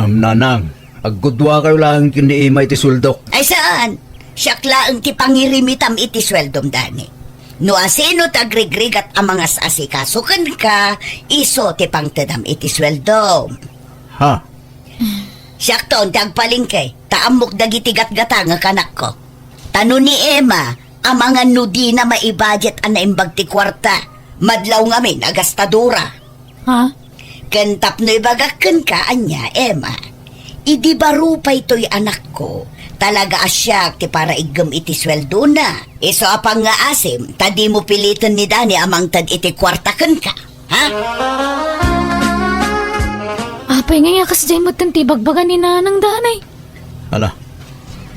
Nanang, agudwa kayo lang kiniimay ti suldok. Ay saan? Siya laang ti pangirimitam iti sweldom dani. No asino tagrigrigat ang mga asikaso ka, iso ti pangtadam iti sweldo. Ha? Siyak taon ti agpalingkay, taamok dagitigat-gata nga kanak ko. Tano ni Emma, ang mga nudi na maibudget ang naimbag ti kwarta. Madlaw ngamin, agastadura. Ha? Kentap no ibagakan ka, anya, Emma. Idi baro pa ito'y anak ko. Talaga asyak ti para igam iti sweldo na. Iso apang nga asim, tadi mo pilitan ni Dani amang tad iti kwartakan ka. Ha? Apay nga kas dyan mo tibagbagan ni nanang danay. Ala,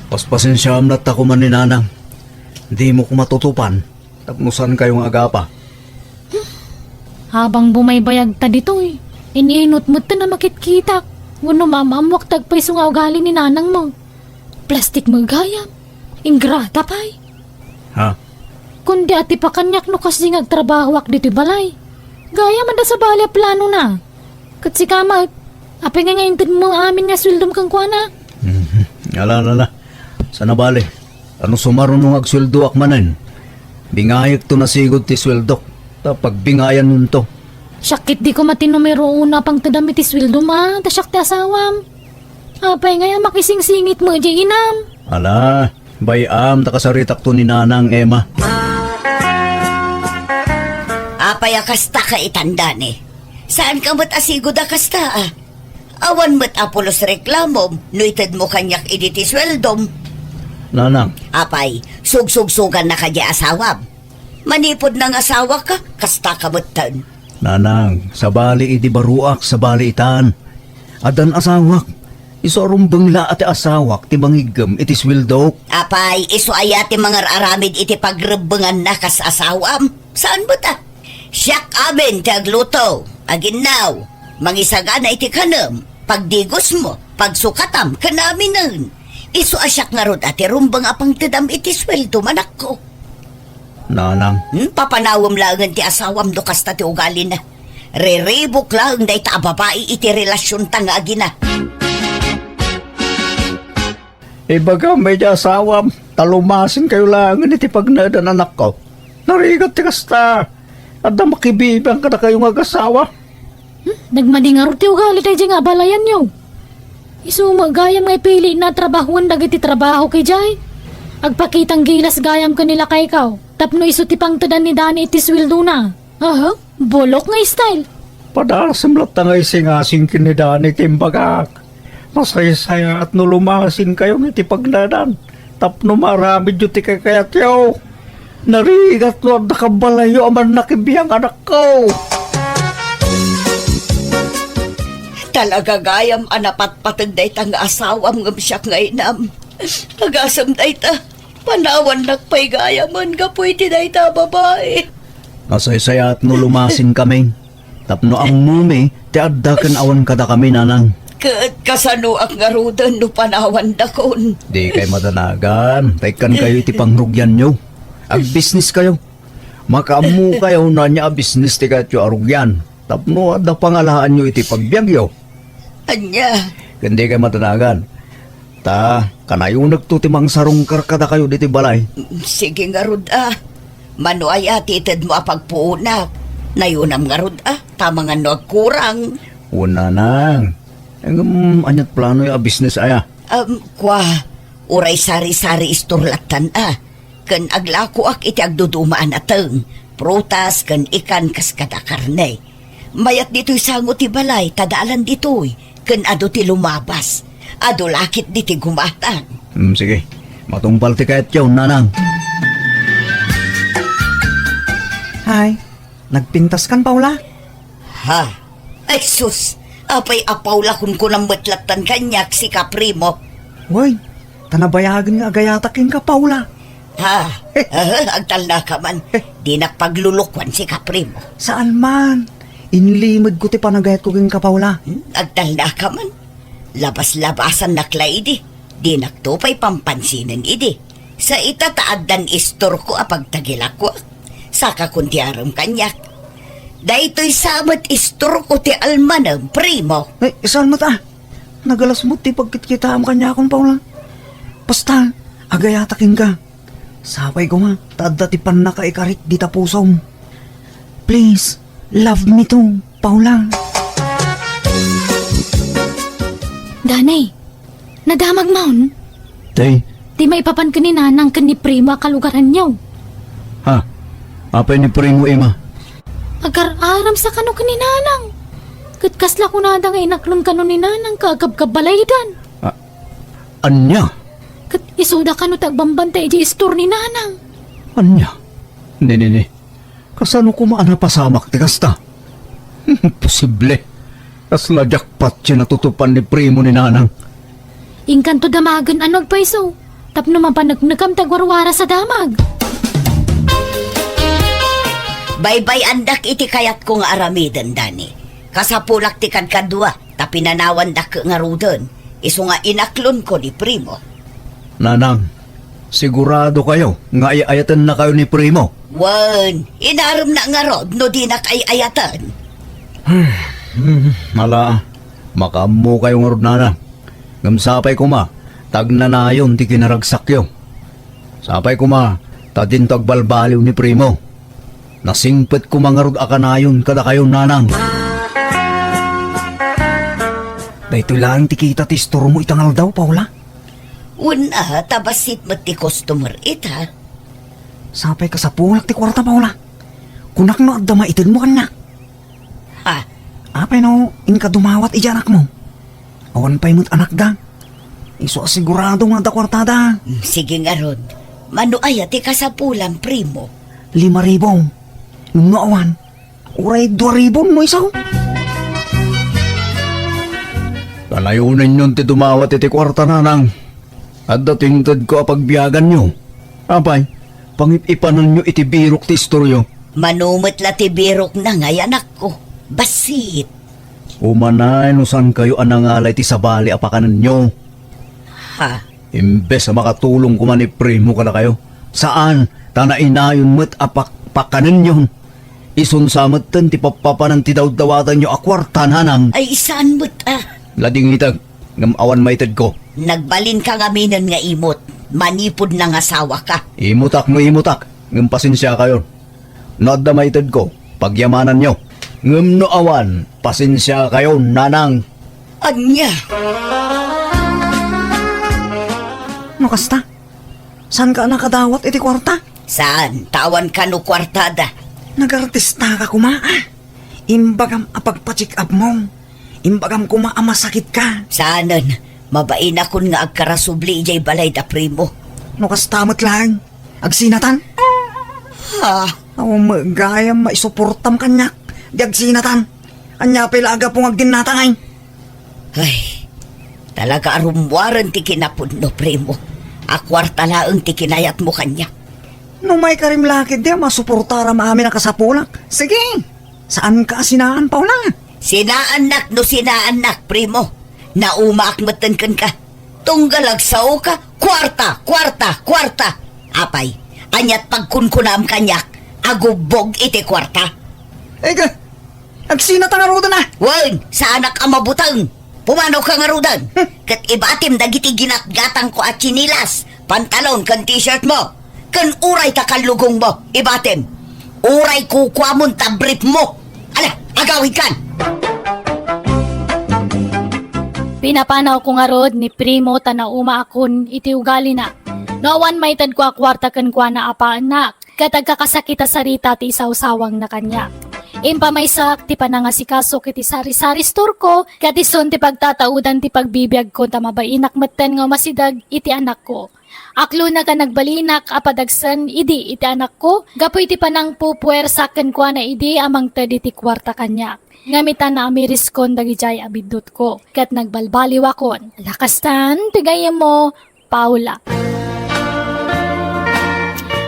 paspasin siya amnat ako man ni Nanang. Di mo ko matutupan. Tapnusan kayong agapa. Habang bumaybayag ta dito iniinot mo ta na makitkita. Wano mamamwak tagpay sunga ugali ni nanang mo. Plastik mo gayam. Ingrata pay. Ha? Kundi ati pa kanyak no kasi ngagtrabaho ak dito balay. Gaya man da sa balya plano na. Kat si kamat, apay nga ngayon mo amin nga swildom kang kuana. Ala. Sana bale. Ano sumarunong agsweldo akmanan? Bingayag to nasigod ti sweldok. Tapag bingayan nun to. Syakit di ko matinumero una pang tadamit ti swildom tasyak ti asawam. Apay nga makising-singit mo di inam. Ala, bayam takasaritak to ni Nanang Emma. Apay akasta ka itanda ni. Saan ka mat asigod akasta Awan mat apulos reklamom, no itad mo kanyak iditi sweldom. Nanang, Apay, sugsugsugan na ka di asawam. Manipod ng asawa ka, kasta ka matan. Nanang, sa bali idi baruak, sa bali itan. Adan asawak, isorong bangla ati asawak, ti bangigam, iti swildok. Apay, iso ayati mga aramid iti pagrebengan na kas asawam. Saan ba ta? Siyak amin ti agluto. Aginaw, mangisagana iti kanam. Pagdigos mo, pagsukatam, kanaminan. Iso asyak nga rod ati rumbang apang tadam iti sweldo manak ko. Nanang, Papanawam lang ti asawam do kasta ti ugali na. Reribok lang da ita babae iti relasyon tanga agina. ibaga may di asawam, talumasin kayo lang iti pagnadan anak ko. Narigat ti kasta, ada makibibang ka na kayong agasawa. Nagmadingar ti ugali tayo nga balayan nyo. Isu magayam ngay pili na trabahuan dagiti trabaho kay Jay. Agpakitang gilas gayam kanila kay ikaw. Tapno isu ti pangtadan ni Dani iti sweldo na. Aha, bolok nga style. Padasimlat na ngay singasing kinidani timbagak. Masaya-saya at nulumasin kayo iti pagnadan. Tapno maramid yu ti kakayat yaw. Narigat no at nakabalayo aman nakibiyang anak ko. Talaga gayam anapat-patag da ita nga asawam ngam siyak nga inam. Agasam da ita, panawan nakpay gayaman ka pwede da ita babae. Masaya-saya at nulumasin kami. Tapno ang mumi, ti addakan awan kada kami nanang. Kasano ang ngarudan no panawan da kon. Di kay madanagan, taykan kayo iti pangrugyan nyo. Ag-business kayo. Makaamu kayo na niya business ti kayo arugyan. Tapno adda pangalaan nyo iti pagbyagyo. Anya, Kundi kay madanagan. Ta, kanayo nagtutimang sarong karkada kayo diti balay. sige nga rod Mano ay atitid mo apagpuunak. Nayunam nga rod tama nga no agkurang. Una nang. Anyat plano yung business aya. Kwa, uray sari-sari isturlatan Kan aglako ak iti agdudumaan ateng. Prutas kan ikan kas kada karne. Mayat dito'y sango ti balay, tadaalan dito'y. Kan ado ti lumabas. Ado lakit di ti gumatan. Sige, matumpal ti kayat yaw, nanang. Hay, nagpintas kan, Paula? Ha? Ay sus, apay apaw lakon ko ng matlatan kanyak si Kaprimo. Woy, tanabayagan nga agayatakin ka, Paula. Ha? Agtal na ka man. Di nagpaglulukwan si Kaprimo. Saan man? Inlimod ko ti panagayat ko king ka, Paula. Agtal na ka man. Labas-labasan na Clyde. Di nagtupay pampansinan idi. Sa itataagdan istor ko apag tagilakwa. Saka kuntiaram kanyak. Daytoy samat istor ko ti almanang primo. Ay, saan mo ta? Nagalas mo ti pagkit-kita am kanya akong Paula. Basta, agayatakin ka. Sabay ko nga, tada ti pan nakaikarit di tapusom. Please, love me too, Paula. Danay, nadamag maun. Tay, Di may papan ka ni nanang kan ni primo kalugaran niyo. ha? Apay ni primo Ima? Agar-aram sa kano ka ni nanang. Katkasla ko na nga inaklon kano ni nanang kagab-kabalaydan. Anya? Kat isuda kano tagbambantay di istor ni nanang. Anya? Ni. Kasano ko maana pasamak ti kasta? Posible. Kasla jackpot siya natutupan ni primo ni nanang. Ingkanto damagan anog pa iso. Tapno mapanagnagam tagwarwara sa damag. Baybay andak iti kayat ko nga aramidan, Dani. Kasapulak ti kadkadwa, tapi nanawan dak nga rudon. Isu nga inaklon ko ni primo. Nanang, sigurado kayo nga ayatan na kayo ni primo. Wan, inaram na nga rod no di nakayayatan. Mala, makamu kayo nga rod nanang. Ngamsapay ko ma, tagnanayon ti kinaragsakyo. Sapay ko ma, tadin tagbalbaliw ni primo. Nasingpet ko mga rod akanayon kada kayo nanang. Dahito lang ti kita ti store mo itangal daw, Paula. Una, tabasit mo ti customer ita. Sapay ka sa pulak ti kwarta, Paula. Kunak no agda maitin mo kanya. Ha, Apay no, inka dumawat ijanak mo. Awan pa'y mo't anak da. Iso asigurado nga da kwartada. sige nga rod. Mano ayati ka sa pulang primo. 5,000. Nga awan, uray 2,000 mo isaw. Kalayunan yun ti dumawat iti kwarta nanang. At datingtad ko apagbiyagan nyo. Apay, pangipipanan nyo iti birok ti istoryo. Manumot la ti birok na ngay anak ko. Basit. Umanay no saan kayo anangalay ti sabali apakanan nyo. Ha, Imbes na makatulong ko man ni primo ka na kayo. Saan? Tanainayon mo't apakpakanan yun. Isun samatan ti papapanan ti daw-dawatan nyo akwarta nanang. ay saan mo't Lading itag, ngam awan maitad ko. Nagbalin ka nga minan nga imot. Manipod ng asawa ka. Imutak mo imutak, ngam pasensya kayo. Noda maitad ko, pagyamanan nyo. Ngam no awan, pasensya kayo nanang. Anya, No kasta, saan ka nakadawat iti kwarta? saan? Tawan ka no kwartada. Nagartista ka kuma. Imbagam apagpa-check up mo. Imbagam kuma masakit ka. Saanan, mabain akon nga agkarasubli ijay balay da primo. No kastamot lang. Agsinatan. Ha, Aw magayam maisuportam kanyak. Di agsinatan. Anya pilaga pong agdinatangay. ay, talaga arumwaran ti kinapod no primo. Akwarta laang ti kinayat mo kanya. No may karimlakid di masuportara maamin ang kasapulak. Sige. Saan ka asinaan, Paula? Sinaanak no sinaanak, primo. Naumaakmatan kan ka. Tunggalagsaw ka, kwarta, kwarta, kwarta. Apay, anyat pagkunkunam kanyak, agubog iti kwarta. Ega, agsinatan nga roda na. Wan, sa anak ang mabutang. Pumanaw ka nga rudan. Kat ibatim dagiti ginatgatang ko at chinilas, pantalon kan t-shirt mo. Kan uray ta kalugong mo, ibatim. Uray kukwamon tabrip mo. Ala, agawin kan. Pinapanaw ko nga rod ni primo tanauma akon iti ugali na. Nawan may tad ko akwarta kan kwa na apa anak. Katag kakasakita sarita ti isawsawang na kanya. Impamaysak ti panangasikaso kiti sari-sari store ko, katison ti pagtataudan ti pagbibiyag ko tamabainak matten nga masidag iti anak ko. Aklo na ka nagbalinak apadagsan idi iti anak ko, gapoy ti panang pupuwersaken kwa na idi amang tadi ti kwarta kanya. Ngamitan na amiriskon dagijay abidot ko, kat nagbalbaliwakon. Lakastan, tigayem mo, Paula.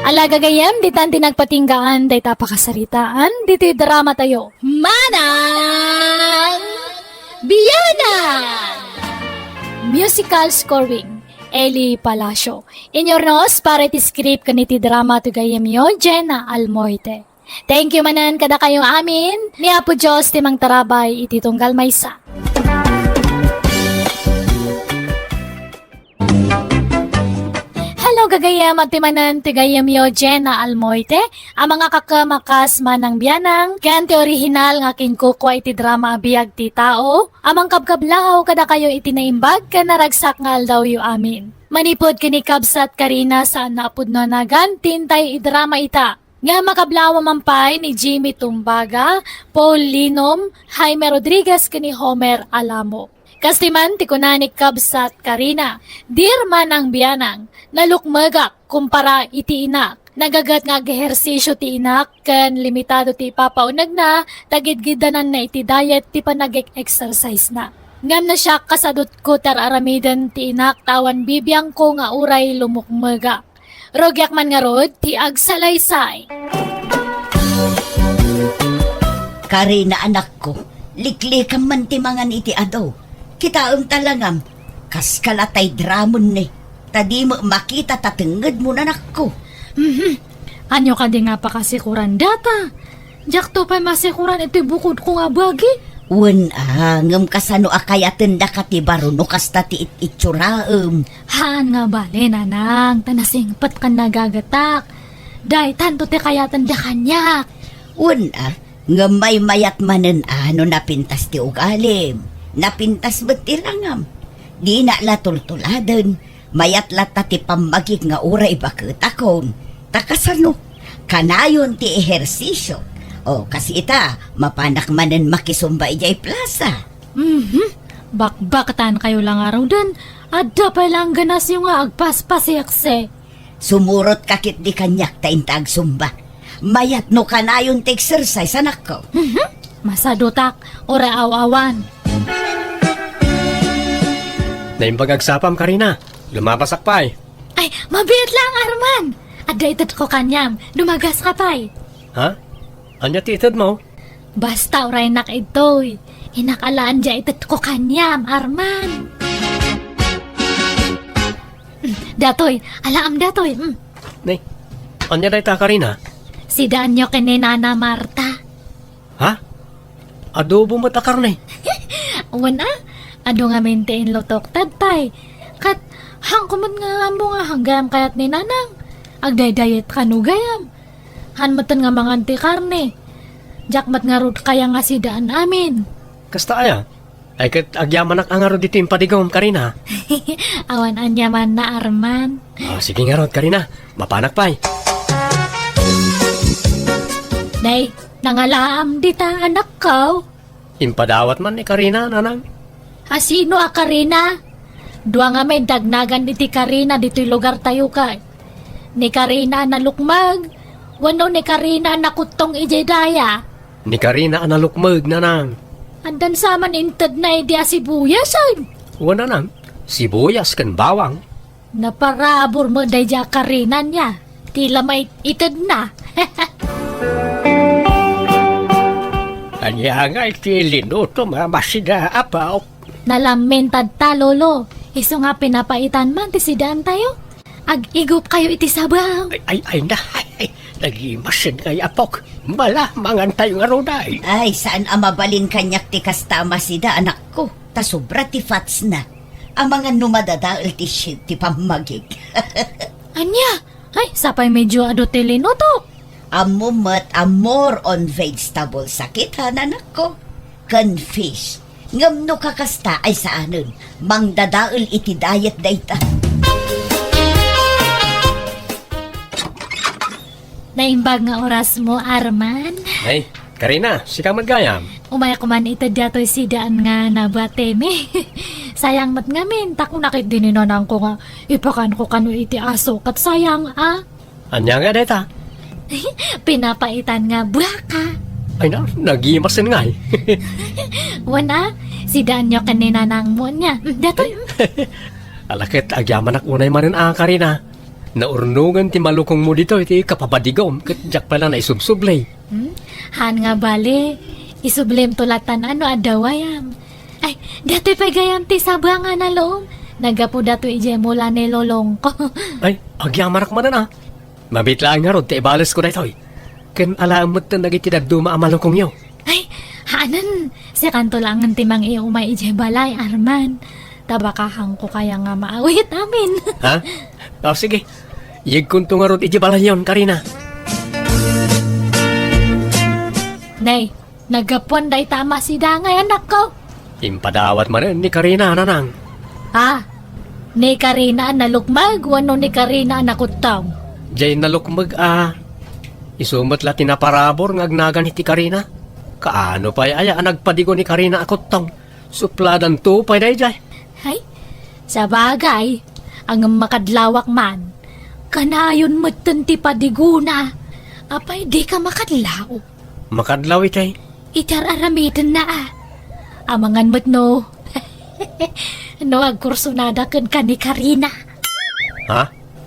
Alaga gayam, ditan tinagpatinggaan, day tapakasaritaan, diti drama tayo. Manang Biyanan! Musical scoring. Eli Palacio. Inyornos para iti script kaniti drama to gayam yo, Jenna Almoite. Thank you manan kada kayo amin. Ni Apo Diyos timang tarabay iti tunggal maysa. Hello gagayam at timanan tigayam yo, Jenna Almoite. Ang mga kakamakas manang biyanang, kanti orihinal nga kinkuko iti drama abiyag ti tao. Amang kabkablaw kada kayo iti naimbag ka naragsak nga aldaw yu amin. Manipod kini Kabsat Karina sa napud no nagan tintay idrama ita. Nga makablawa mampay ni Jimmy Tumbaga, Paul Linom, Jaime Rodriguez kini Homer Alamo. Kastiman ti kunani Kabsat Karina, dirman ang biyanang, nalukmagak kumpara iti inak. Nagagat nga ehersisyo ti inak, ken limitado ti papaunag na, tagidgidanan na iti diet ti panag-exercise na. Ngam na siya kasadot ko tararamidan ti inak, tawan bibiyang ko nga uray lumukmagak. Rogyak man nga rod, ti agsalaysay. Karina anak ko, liklikam man timangan iti adaw. Kitaam talangam, kas kalatay dramon ni. Tadi mo makita tatenged mo nanak ko. Anyo ka di nga pa kasikuran data. Jak to pa masikuran iti bukod ko nga bagi. Wen ngem kasano akayaten da kati baruno kasta ti itsuraem. Haan nga bali nanang, tanasingpat ka nagagatak. Day tanto ti kayatan da kanyak. Wen ngem may mayat manen ano napintas ti ugalim. Napintas bet tirangam. Di na latultuladen. Mayat lata ti pambagik nga uray baketakon. Takasano, kanayon ti ehersisyo. O kasi ita, mapanak manen makisumba ijay plaza. Bakbakatan kayo lang araw dan. Adda pa lang ganas yung nga agpaspasiyakse. Sumurot kakit di kanyak ta intag sumba. Mayat no kanayon ti exercise anak ko. Masadutak, ora awawan. Naimbagagsapam Karina, lumapasak pa'y. Ay, mabiyat lang Arman. Adda itad ko kanyam, dumagas ka pa'y. Ha? Anya titid mo? Basta oray nak ito'y. Inakalaan dya itad ko kanyam, Arman. Datoy, alaam datoy. Nay, anya day ta Karina? Si daan nyo kini Nana Marta. Ha? Adobo mo ta karne. Una, ado nga maintain lotok tadpay. Kat, hangkuman nga mo nga hanggam kayat ni Nanang. Agday-dayet kanugayam. Hanmatan nga mga anti-karne. Jakmat nga rod kaya nga si daan amin. Kasta aya? Ay kat agyamanak ang arod dito yung padigom Karina. Awan anyaman na Arman. Sige nga rod Karina, mapanak pa'y. Day, nangalaam dita anak ko. Impadawat man ni Karina, nanang. Asino a Karina? Dua nga may dagnagan iti Karina dito'y lugar tayo kay. Ni Karina na lukmag. Wano ni Karina na kutong ijedaya. Ni Karina analukmag, nanang. Andan saman intad na idi asibuyasan. Wana nang, sibuyas kan bawang. Naparabor mo day ja Karina niya. Tila may itad na. Anya nga itilinto mamasida apaw. Nalamentad ta lolo. Iso nga pinapaitan man ti sidaan tayo. Ag-igup kayo iti sabaw. Ay na, nag-imasin kay apok. Mala, mangan tayo nga roday. Ay, saan amabalin kanyak ti kastama sida anak ko? Ta sobra ti fats na. Ang mga numadadaal ti shit ti pamagig. Anya? Ay, sapay medyo adotelino to. Amumat more on vegetable sakit ha nanak ko. Kan fish. Ngam no kakasta ay saanon. Mangdadaal iti diet dayta. Naimbag nga oras mo, Arman. Ay, Karina, sika magayam. Umaya ko man ito dato'y sidaan nga nabateme. Sayang mat ngamin, tako nakit dininanang ko nga. Ipakan ko kano iti aso, kat sayang Anya nga deta? Pinapaitan nga baka. Ay na, nag-imasin nga eh. Wana, sidaan nyo kanina nang mo niya. Dato'y. Alakit, agyaman ak unay marin Karina. Naurnungan ti malukong mo dito, iti kapabadigom, katjak pala na isubsublay. Han nga bali, isublim tulatan ano adawayam. Ay, dato'y pagayam ti sabanga na loom. nagapo dato ije mula ni lolong ko. Ay, agyamanak man na. Mabitlaan nga ron, te ibalas ko na ito. Ken alamot na nagitidag duma amalukong yo. Ay, hanan, si kanto lang ang timang iyo may ije balay, Arman. Tabakahang ko kaya nga maawit amin. Ha? O sige, yig kunto nga ron ijibala yon, Karina. Nay, nagapuan day tama si Dangay anak ko. Impadawat man rin ni Karina, nanang. Ah, ni Karina na lukmag, wano ni Karina na kutaw. Jay nalukmag isumot la tinaparabor ngagnagan iti Karina. Kaano pa aya nagpadigo ni Karina akot tong supladan to pa day jay. Ay, sa bagay, ang makadlawak man, kanayon magtanti padiguna. Apay, di ka makadlaw. Makadlaw itay. Itararamitan na Amangan mo't no. No, agkursunada kan ka ni Karina. Ha?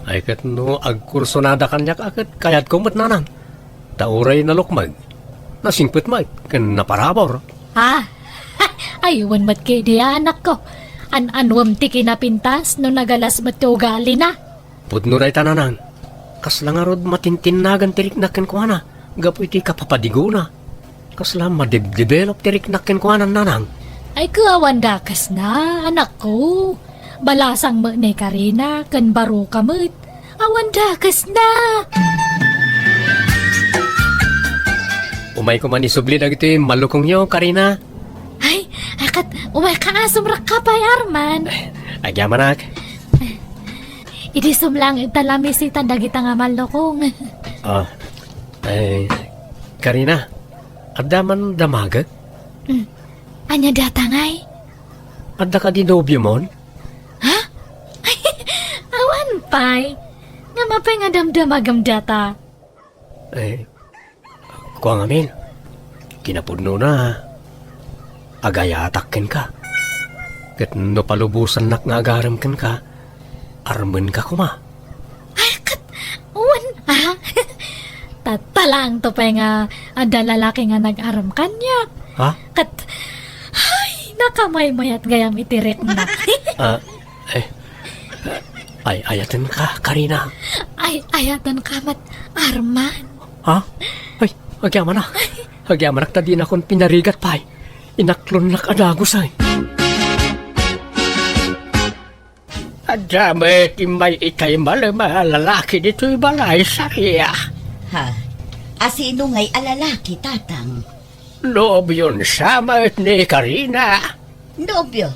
Ay kat no agkursonada kanyak akit kayat kumot nanang. Tauray na lukmag. Nasingpit mag kan naparabor. Ha? Aywan mat kay di anak ko. An-anwam ti kinapintas no nagalas matugali na. Pudno ray tananang. Kasla nga rod matintinagan tirik nakin ko na. Gapo iti kapapadigo na. Kasla madib-develop tirik nakin ko na nanang. Ay kawan dakas na, anak ko. Balasang mo ni Karina, kan baro kamot. Awan dakas na. Umay ko man isubli na ito yung malukong nyo, Karina. Ay, akat, umay ka asumrak ka pa, Arman. Agyamanak. Idisum lang italamisitan dagita nga malukong. Karina, adda man damagag? Anya datangay? Adda ka di nobyo mon? Ha? Ay, awan pay. Nga mapay nga damdamagam data. Kuha nga min. Kinapudno na. Agayatakin ka. Kat no palubusan nak nga agaramkan ka, armen ka kuma. Ay, kat, awan, Tatalang to pa nga ada lalaki nga nag-aram kanya. Ha? Kat, ay, nakamay-mayat gayam itirik na. Ay, ayatan ka, Karina. Ay, ayatan kamat, Arman. Ha? Ay, agyaman na. Agyaman na din akong pinarigat pa. Inaklon na kadagos ay. Adamit, may itay malama lalaki dito'y balay sariya. Ha? Asino nga'y alalaki, tatang? Loob yun samat ni Karina. Nobyo?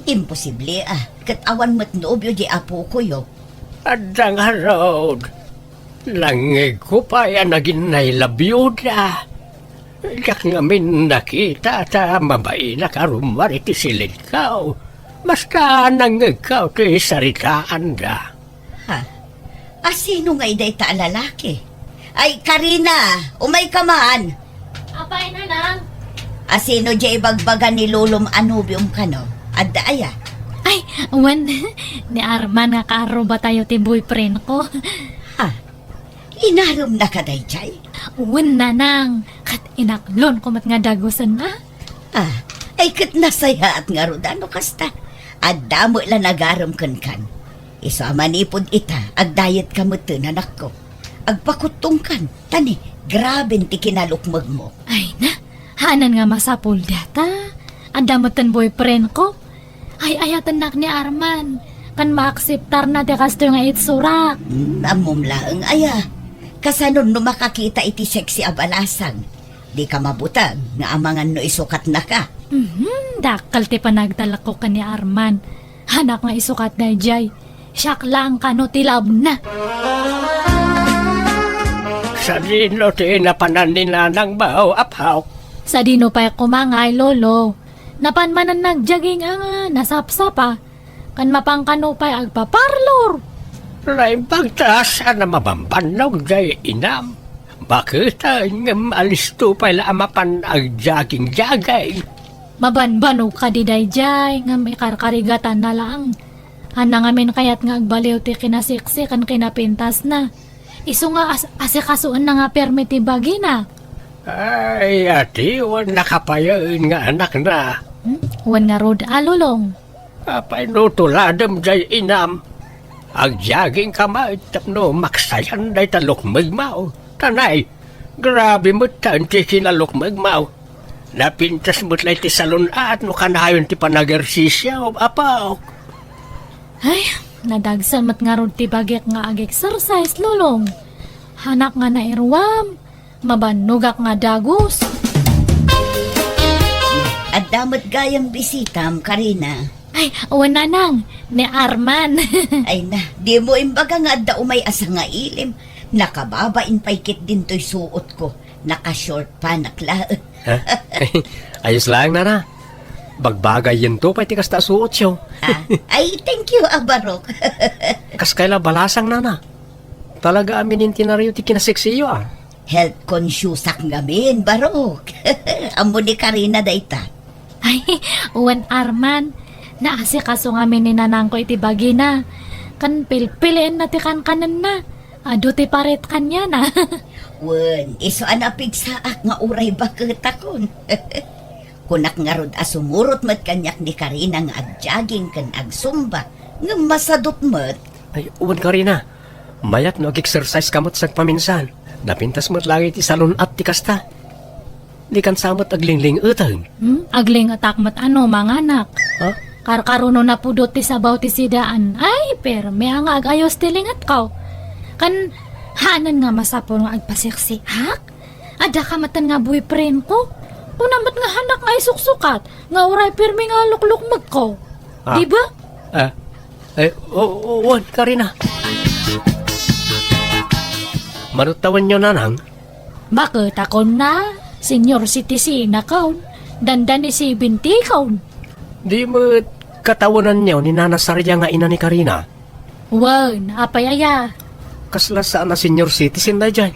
Imposible Katawan mo't nobyo di apo ko yo. Adang harod. Langig ko pa yan naging nailabiyuda. Yak ngamin nakita ta mabay na karumari ti silid kao. Basta nangig kao ti saritaan da. Ha? Asino nga'y day ta lalaki? Ay, Karina, umay ka man. Apay na lang. Asino di ibagbagan ni Lulom Anubium ka no? Adda aya. Ay, wan, ni Arman nga karo ba tayo ti boyfriend ko? Ha? Inarom na ka day jay? Wan na nang, kat inaklon kumat nga dagusan na. Ay kat nasaya at nga rodano kasta. Adda mo lang nagarom kan. Isa manipod ita, agdayet ka mo anak ko. Agpakutong kan, tani, grabe ti kinalukmag mo. Ay na, hanan nga masapul data. Ang damatan boyfriend ko. Ay ayatan nak ni Arman. Kan maakseptar na di kasto nga itsurak. Namumlaang aya. Kasanon no makakita iti sexy abalasang. Di ka mabutang nga amangan no isukat na ka. Dakal ti panagdala ko ka ni Arman. Hanak nga isukat na jay. Siyak lang ka no tilab na. Sa dino ti napanan ni nanang bao apaw. Sa dino pa kumangay lolo. Napanmanan nagjaging ang nasapsapa. Kan mapangkano pa agpaparlor. Lain pagtasa na mabambanog day inam. Bakit ang alisto pala amapan ang jaging-jagay? Mabanbanog ka di dayjay nga may karkarigatan na lang. Hana ngamin kayat nga agbaliw ti kinasiksi kan kinapintas na. Iso nga asikasuan na nga permiti bagina. Ay, ati, wan nakapayain nga anak na. Wan nga rod alulong. Apay no tuladam jay inam. Agjaging kamay tapno maksayan day talok magmaw. Tanay, grabe mo tanti kinalok magmaw. Napintas mo't lay ti salon at no kanayon ti panagersisya o apaw. Ay, nadagsan mat nga ron ti bagyak nga ag-exercise, lulong. Hanak nga na irwam, mabanugak nga dagos. At damat gayang bisitam, Karina. Ay, awan na nang, ni Arman. Ay na, di mo imbaga nga da umay asa nga ilim. Nakababain paikit din to'y suot ko. Naka-short pa, nakla. Ha? Ayos lang na. Bagbagay yun to, pa'y tikas ta suot siyo. Ay, thank you, Barok. Kas kaila balasang na. Talaga aminin tinariyo ti kinaseksiyo Health conscious ak ngamin, Barok. Amo ni Karina dayta. Ay, uwan Arman, naasikaso nga ni nanang ko iti bagina. Kan pilpilin na ti kanan na. Ado ti paret kanya na. Wen, iso anapig saak nga uray bakit akon. Kunak nga rod asumurot mat kanyak ni Karina nga agjaging kan agsumba. Nga masadot mat. Ay, uwan ka rin mayat no ag-exercise kamot sa paminsan. Napintas mo't lagi ti salon at ti kasta. Di kan samot aglingling utang. Agling atak mat ano, mga anak. Ha? Karkaruno na pudot ti sabaw ti sidaan. Ay, pero may nga agayos ti lingat ka. Kan hanan nga masapon nga agpaseksi. Hak? Ada ka matan nga boyfriend ko. Unamat nga hanak nga isuksukat. Nga uray pirmi nga lukluk magko. Diba? Uwan ka rin Manutawan nyo nanang? Bakit ako na? Senior citizen na kaon. Dandan ni 70 kaon. Di mo katawanan nyo ni Nana Sarya nga ina ni Karina? Wan, apayaya. Kasla saan na senior citizen na dyan?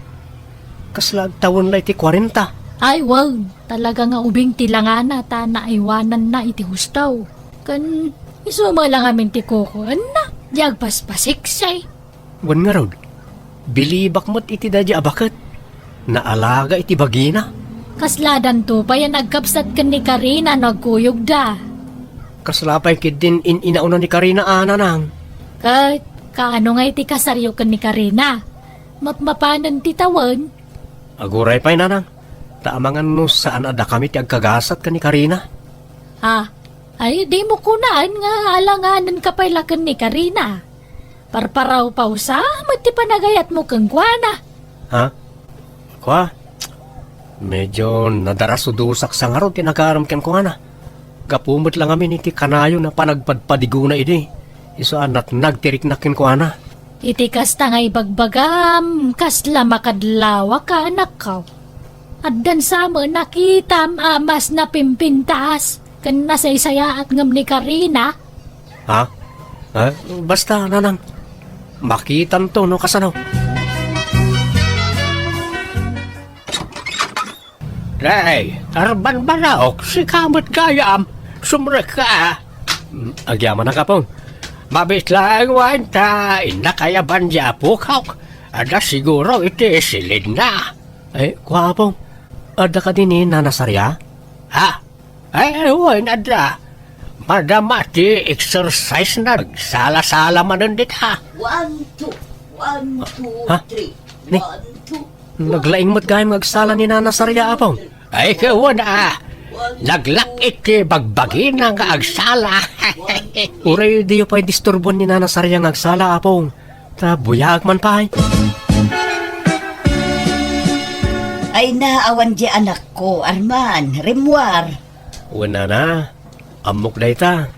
Kasla tawon na iti 40. Ay, wow. Talaga nga ubing tilangan na ta naiwanan na iti hustaw. Kan, isuma lang amin ti kukuan na. Yagpaspasiksay. Wan nga rod. Bilibak mo't iti dadya abakat. Naalaga iti bagina. Kasladan to pa yan nagkapsat kan ni Karina nagkuyog da. Kaslapay kid din inauna ni Karina ananang. Kahit kaano nga iti kasaryo kan ni Karina. Mapmapanan ti tawan. Aguray pa'y nanang. Taamangan no saan ada kami ti agkagasat ka ni Karina. Ay di mo kunaan nga alanganan kapailakan ni Karina. Parparaw pausa, mati panagayat mo kang guana. Ha? Kwa? Medyo nadarasudusak sa nga ron tinagaram ken ko na. Kapumot lang amin iti kanayo na panagpadpadiguna ini. Iso anat nagtirik na ken ko na. Iti kasta nga ibagbagam, kasla makadlawa ka anak ka. At dan sa mo nakitam amas na pimpintas, kan nasaysaya at ngam ni Karina. Ha? Basta nanang, makitan to no kasano. Ray, arban baraok, si kamot kayam, sumrek ka. Agyaman na kapong. Mabit lang wanta, inakayaban niya pukak. Ada siguro iti silid na. Kuha pong, ada ka din nanasarya? Ha? Huwag ada. Madamati exercise na. Sala-sala manundit ha. 1, 2, 1, 2, Ha? 3. Ni? 1, 2. Naglaing mo't gayam magsala ni nanasarya apong. Kawan naglak iti bagbagin ang agsala. Uray di pa'y disturbon ni nanasarya ng agsala apong. Buyag man pa'y. Ay naawan di anak ko, Arman, Rimwar. Una na, amok na ita.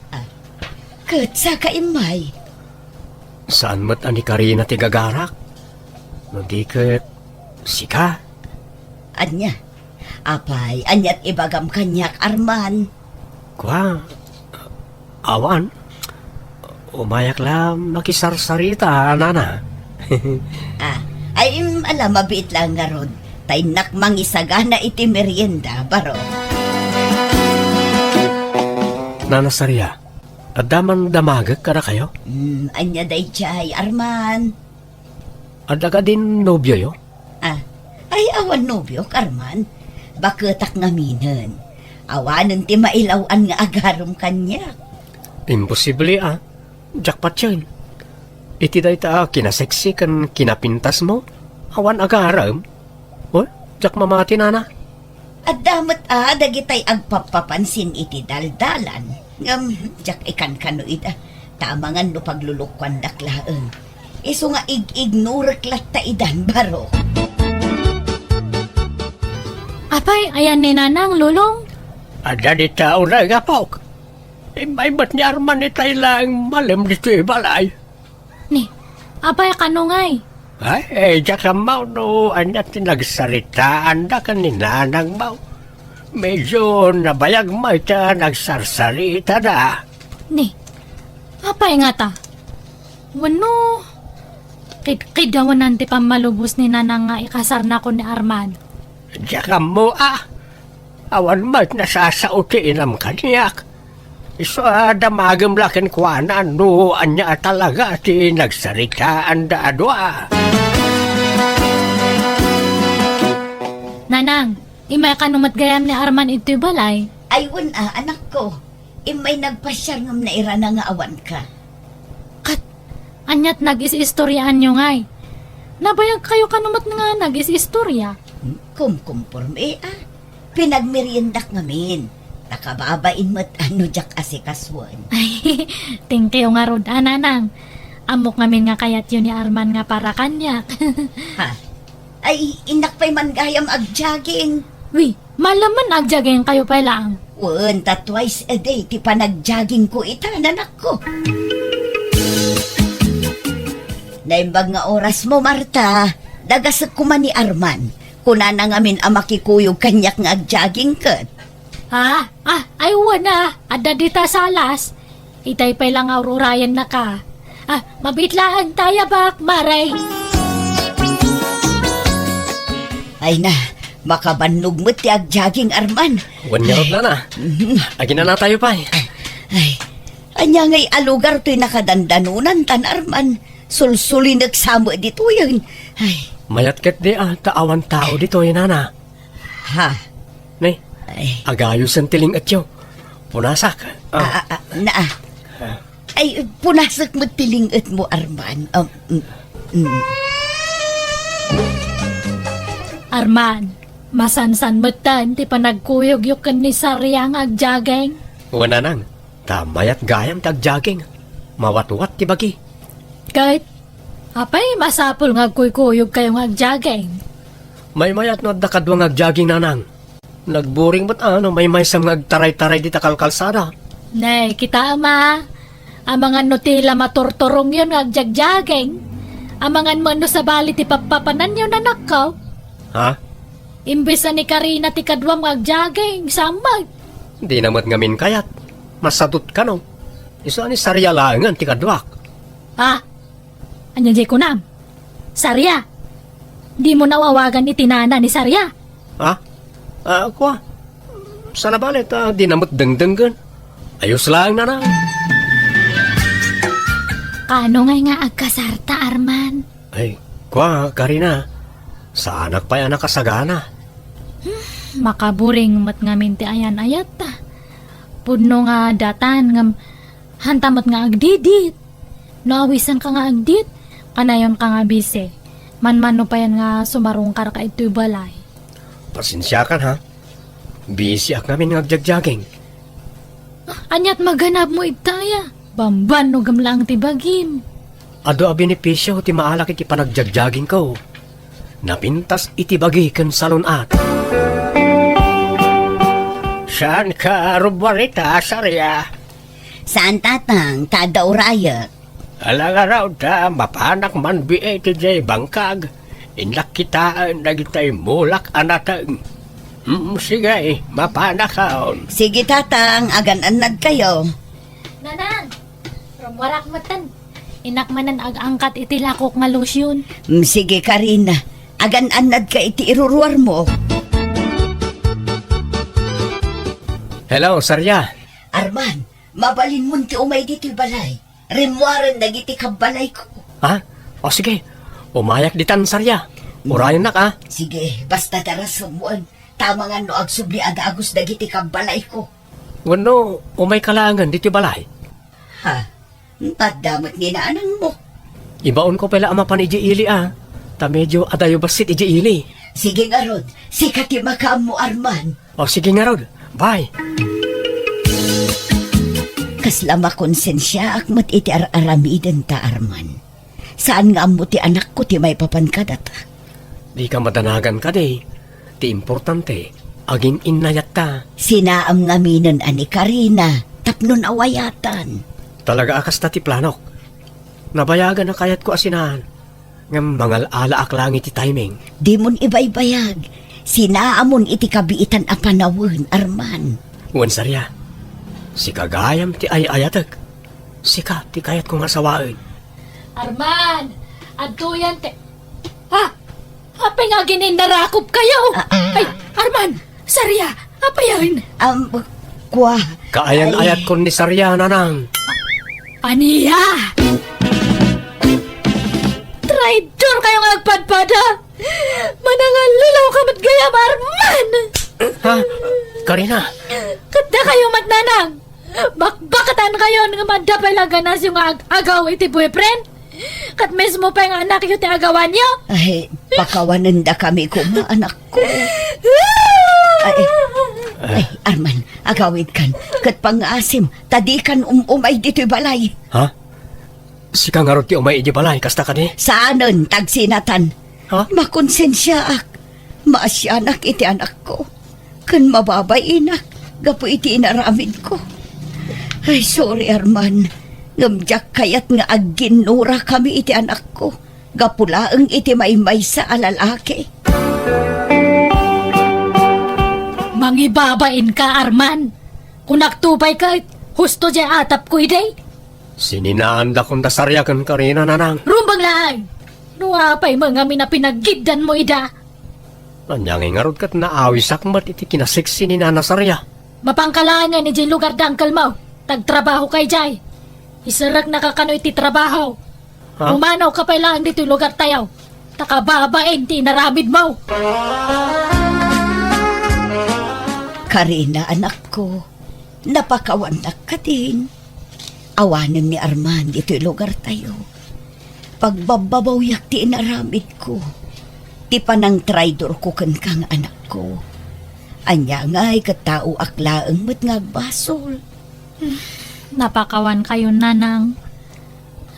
Kat sa kaimay. Saan mo't ani Karina ti gagarak? Hindi kat sika. Anya, apay, anyat ibagam kanyak, Arman. Kwa, awan. Umayak lang makisarsarita, nana. Ay alam, mabit lang nga rod. Tay nakmang isagana iti merienda, baro. Nanasarya, adaman damagag ka na kayo? Anya day chay, Arman. Ada ka din nobyo yo? Ay awan nobyo, Arman. Baketak nga minen. Awanan ti mailawan nga agarom kanya. Imposible Jackpot yun. Iti day ta kinaseksi kan kinapintas mo. Awan agaram. O, jak mamati na na. At damat dagitay agpapapansin iti daldalan. Jak ikan kanoid tamangan no paglulukwan daklaeng. Iso nga ignorek latta idan baro. Apay, ayan ni Nanang, Lulong. Ada di tao na gapok. May ba't ni Arman itay lang malam dito balay. Ni, apay kanungay. Ay, jak mau no, anya tinagsaritaan da kan ni Nanang mau. Medyo nabayag mo ita nagsarsarita na. Ni, apay nga ta. Wano, kidawan nanti pamalubos ni Nanang nga ikasar na ko ni Arman. Diyan mo awan mat nasasautiin ang kanyak. Iso damagam lakin kuana no anya talaga ti nagsaritaan da adwa. Nanang, imay kanumat gayam ni Arman ito balay. Aywan anak ko. Imay nagpasyar ngam na ira na nga awan ka. Kat, anyat nag-is-istoryaan nyo ngay. Nabayag kayo kanumat nga nag-is-istorya. Kumporme Pinagmeriendak ngamin. Nakababain mo't jak asikaswan. Ay, thank you nga rod, Nanang. Amok ngamin nga kayat yun ni Arman nga para kanyak. Ha? Ay, inak pa'y man gayam agjaging. Wi, malaman agjageng kayo pa lang. Wan, twice a day, ti pa nagjaging ko itanan ako. Naimbag nga oras mo, Marta. Dagasag ko man ni Arman. Kuna na ngamin makikuyog kanyak nga agjaging kat. Ay wana, ada dita salas. Itay pa lang aururayan na ka. Mabitlaan tayo bak, Maray. Ay na, makabannog mo ti agjaging Arman. Wanyarot na. Agin na tayo pa. Ay, anya ngay alugar to'y nakadandanunan tan Arman. Sulsuli nagsamo dito yun. Ay, Mayat ket di taawan tao dito nana. ha? Nay, Ay, agayos ang tiling at yo. Punasak. ay, punasak mo tilingat mo Arman. Arman, masansan mo tan, ti pa nagkuyog ni Sarya nga agjageng. Wana nang, tamayat gayam tagjaging. Mawat-wat ti bagi. Kahit, apay masapul nga kuykuyog kayo nga agjageng. May mayat no da kadwang agjaging nanang. Nagburing ba't may sam nagtaray-taray di takalkalsada. Nay, kita ama. Amangan no tila maturturong yun nga agjagjageng. Amangan mo no sa bali ti papapanan yun anak ko. Ha? Imbes na ni Karina ti kadwam nga agjageng, samag. Di namat ngamin kayat. Masadot ka no. Isa ni Sarya langan ti kadwak. Anyan jay ko nam. Sarya, di mo nawawagan ni tinana ni Sarya. Ha? Kwa? Sana balit di namot dengdenggan. Ayos lang na. Kano ngay nga agkasarta, Arman? Ay, kwa, Karina. Sa anak pa yan nakasagana. Makaburing mat ngamin ti ayan ayat ta. Pudno nga datan ngam hantamot nga agdidit. Naawisan ka nga agdit, kanayon ka nga bise. Manmano pa yan nga sumarungkar ka ito'y balay. Pasensya kan ha. Busy ak namin ng agjagjaging. Anyat maganap mo itaya. Bamban no gamlang tibagim. Ado a benepisyo ti maalak iti panagjagjaging ko. Napintas iti bagi ken salunat. Saan ka rubarita, Sarya? Saan tatang, tadaw rayat? Alaga raw ta, mapanak man biay ti jay bangkag. Inlak kitaan na kita'y mulak anatang. Sige, mapanak kaon. Sige tatang, agan-anad kayo. Nanang, rumwarak matan. Inakmanan ag-angkat iti lakok nga lotion. Sige Karina, agan-anad ka iti iruruar mo. Hello, Sarya. Arman, mabalin mo ti umay dito'y balay. Rimwaran nagiti kabalay ko. Ha? O sige, umayak ditan, Sarya. Urayan na ka. Sige, basta daras sumuan. Tama nga no agsubli agagos dagiti kabalay ko. Wano, umay kalangan dito balay. Padamot ni naanang mo. Ibaon ko pala ama pan iji ili Ta medyo adayo basit iji ili. Sige nga Rod, sikat yung makaam mo Arman. O sige nga Rod, bye. Kaslama konsensya akmat iti aramiden ta Arman. Saan nga amo ti anak ko ti may papankada ta? Di ka madanagan ka de. Ti importante, aging inayat ta. Sinaam ngaminon ani Karina, tapnon awayatan. Talaga akas na ti planok. Nabayagan na kayat ko asinahan. Ngam mangal ala aklang iti timing. Di mon ibaybayag. Sinaamon iti kabiitan a panawon, Arman. Uwan sarya. Si kagayam ti ayatag. Sika ti kayat kong asawaan. Arman! Adtuyan te... Ha? Apay nga ginindarakop kayo! Ay, Arman! Sarya! Apay yun! Kwa. Kaayan-ayat ko ni Sarya nanang. Aniya! Traitor kayo nga nagpadpada! Manangal lulaw ka matgayam, Arman! Ha? Karina? Kada kayo matnanang! Bakatan kayo nga madapalaga na yung agaw iti boyfriend? Kat mismo pa yung anak yung tiagawan niyo? Ay, pakawanan da kami ko, anak ko. Ay, Arman, agawid kan. Kat pangasim, tadi kan umay dito'y balay. Ha? Sika nga ron ti umay iji balay, kasta ka ni? Saanon, tagsinatan. Ha? Makonsensya ak. Maasyanak iti anak ko. Kan mababay inak, gapo iti inaramid ko. Ay, sorry Arman. Ngamjak kayat nga agginura kami iti anak ko. Gapulaang iti maymay sa alalaki. Mangibabain ka, Arman. Kung naktubay ka, husto dya atap ko iday. Sininanda kong dasarya kan Karina nanang. Rumbang lang! Nuapay mga mina pinaggidan mo ida. Anyang ingarod kat naawisak mat iti kinasiksi ni Nana Sarya. Mapangkalangan ni dyan lugar dangkal mo. Tagtrabaho kay Jay. Isarak nakakano iti trabaho. Ha? Umanaw ka pa lang dito lugar tayo. Takababain ti naramid mo. Karina, anak ko, napakawanak ka din. Awanan ni Arman dito'y lugar tayo. Pagbababawyak ti inaramid ko. Ti panang traidor ko kan kang anak ko. Anya nga'y katao aklaang mat ngagbasol. Napakawan kayo, nanang.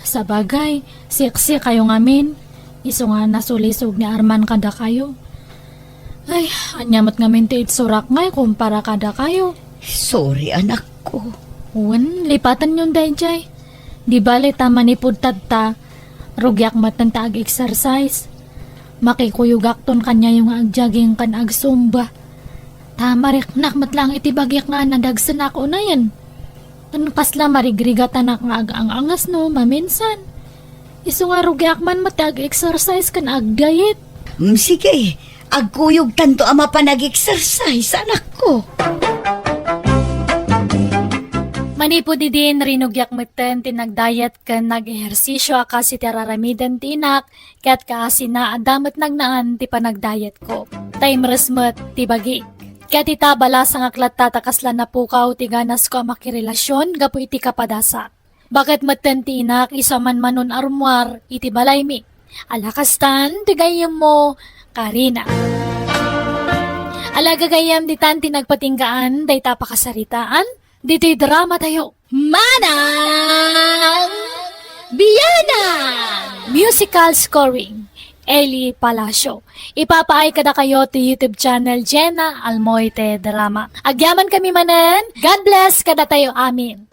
Sa bagay, siksi kayo ngamin. Iso nga nasulisog ni Arman kada kayo. Ay, anyamot ngamin ti itsurak ngay kumpara kada kayo. Sorry, anak ko. Uwan, lipatan yun dahil Jay. Di bali tama ni pudtad ta. Rugyak matan ta ag-exercise. Makikuyugak ton kanya yung agjaging kan agsumba. Tama rik nakmat lang itibagyak nga nadagsan ako na yan. Pasla marigrigatan nga ang angas no, maminsan. Iso nga rugyak man matag-exercise kan ag-diet. Sige, agkuyog tanto ama pa nag-exercise, anak ko. Manipod din rinugyak meten tinag-diet kan nag-ehersisyo kasi tiraramiden tinak kat kasi na adamat nagnaan ti panag-diet ko. Time resmet ti bagi. Kaya tita bala sa ngaklat tatakaslan na pukaw ti ganas ko makirelasyon gapu iti kapadasa. Bakit meten ti inak isa man manon arumwar iti balay mi. Alakastan ti gayam mo Karina. Alaga gayam di tanti nagpatinggaan day tapakasaritaan. Dito'y drama tayo. Manang Biyana! Musical scoring. Eli Palacio. Ipapaay kada kayo to YouTube channel Jenna Almoite Drama. Agyaman kami manan. God bless kada tayo amin.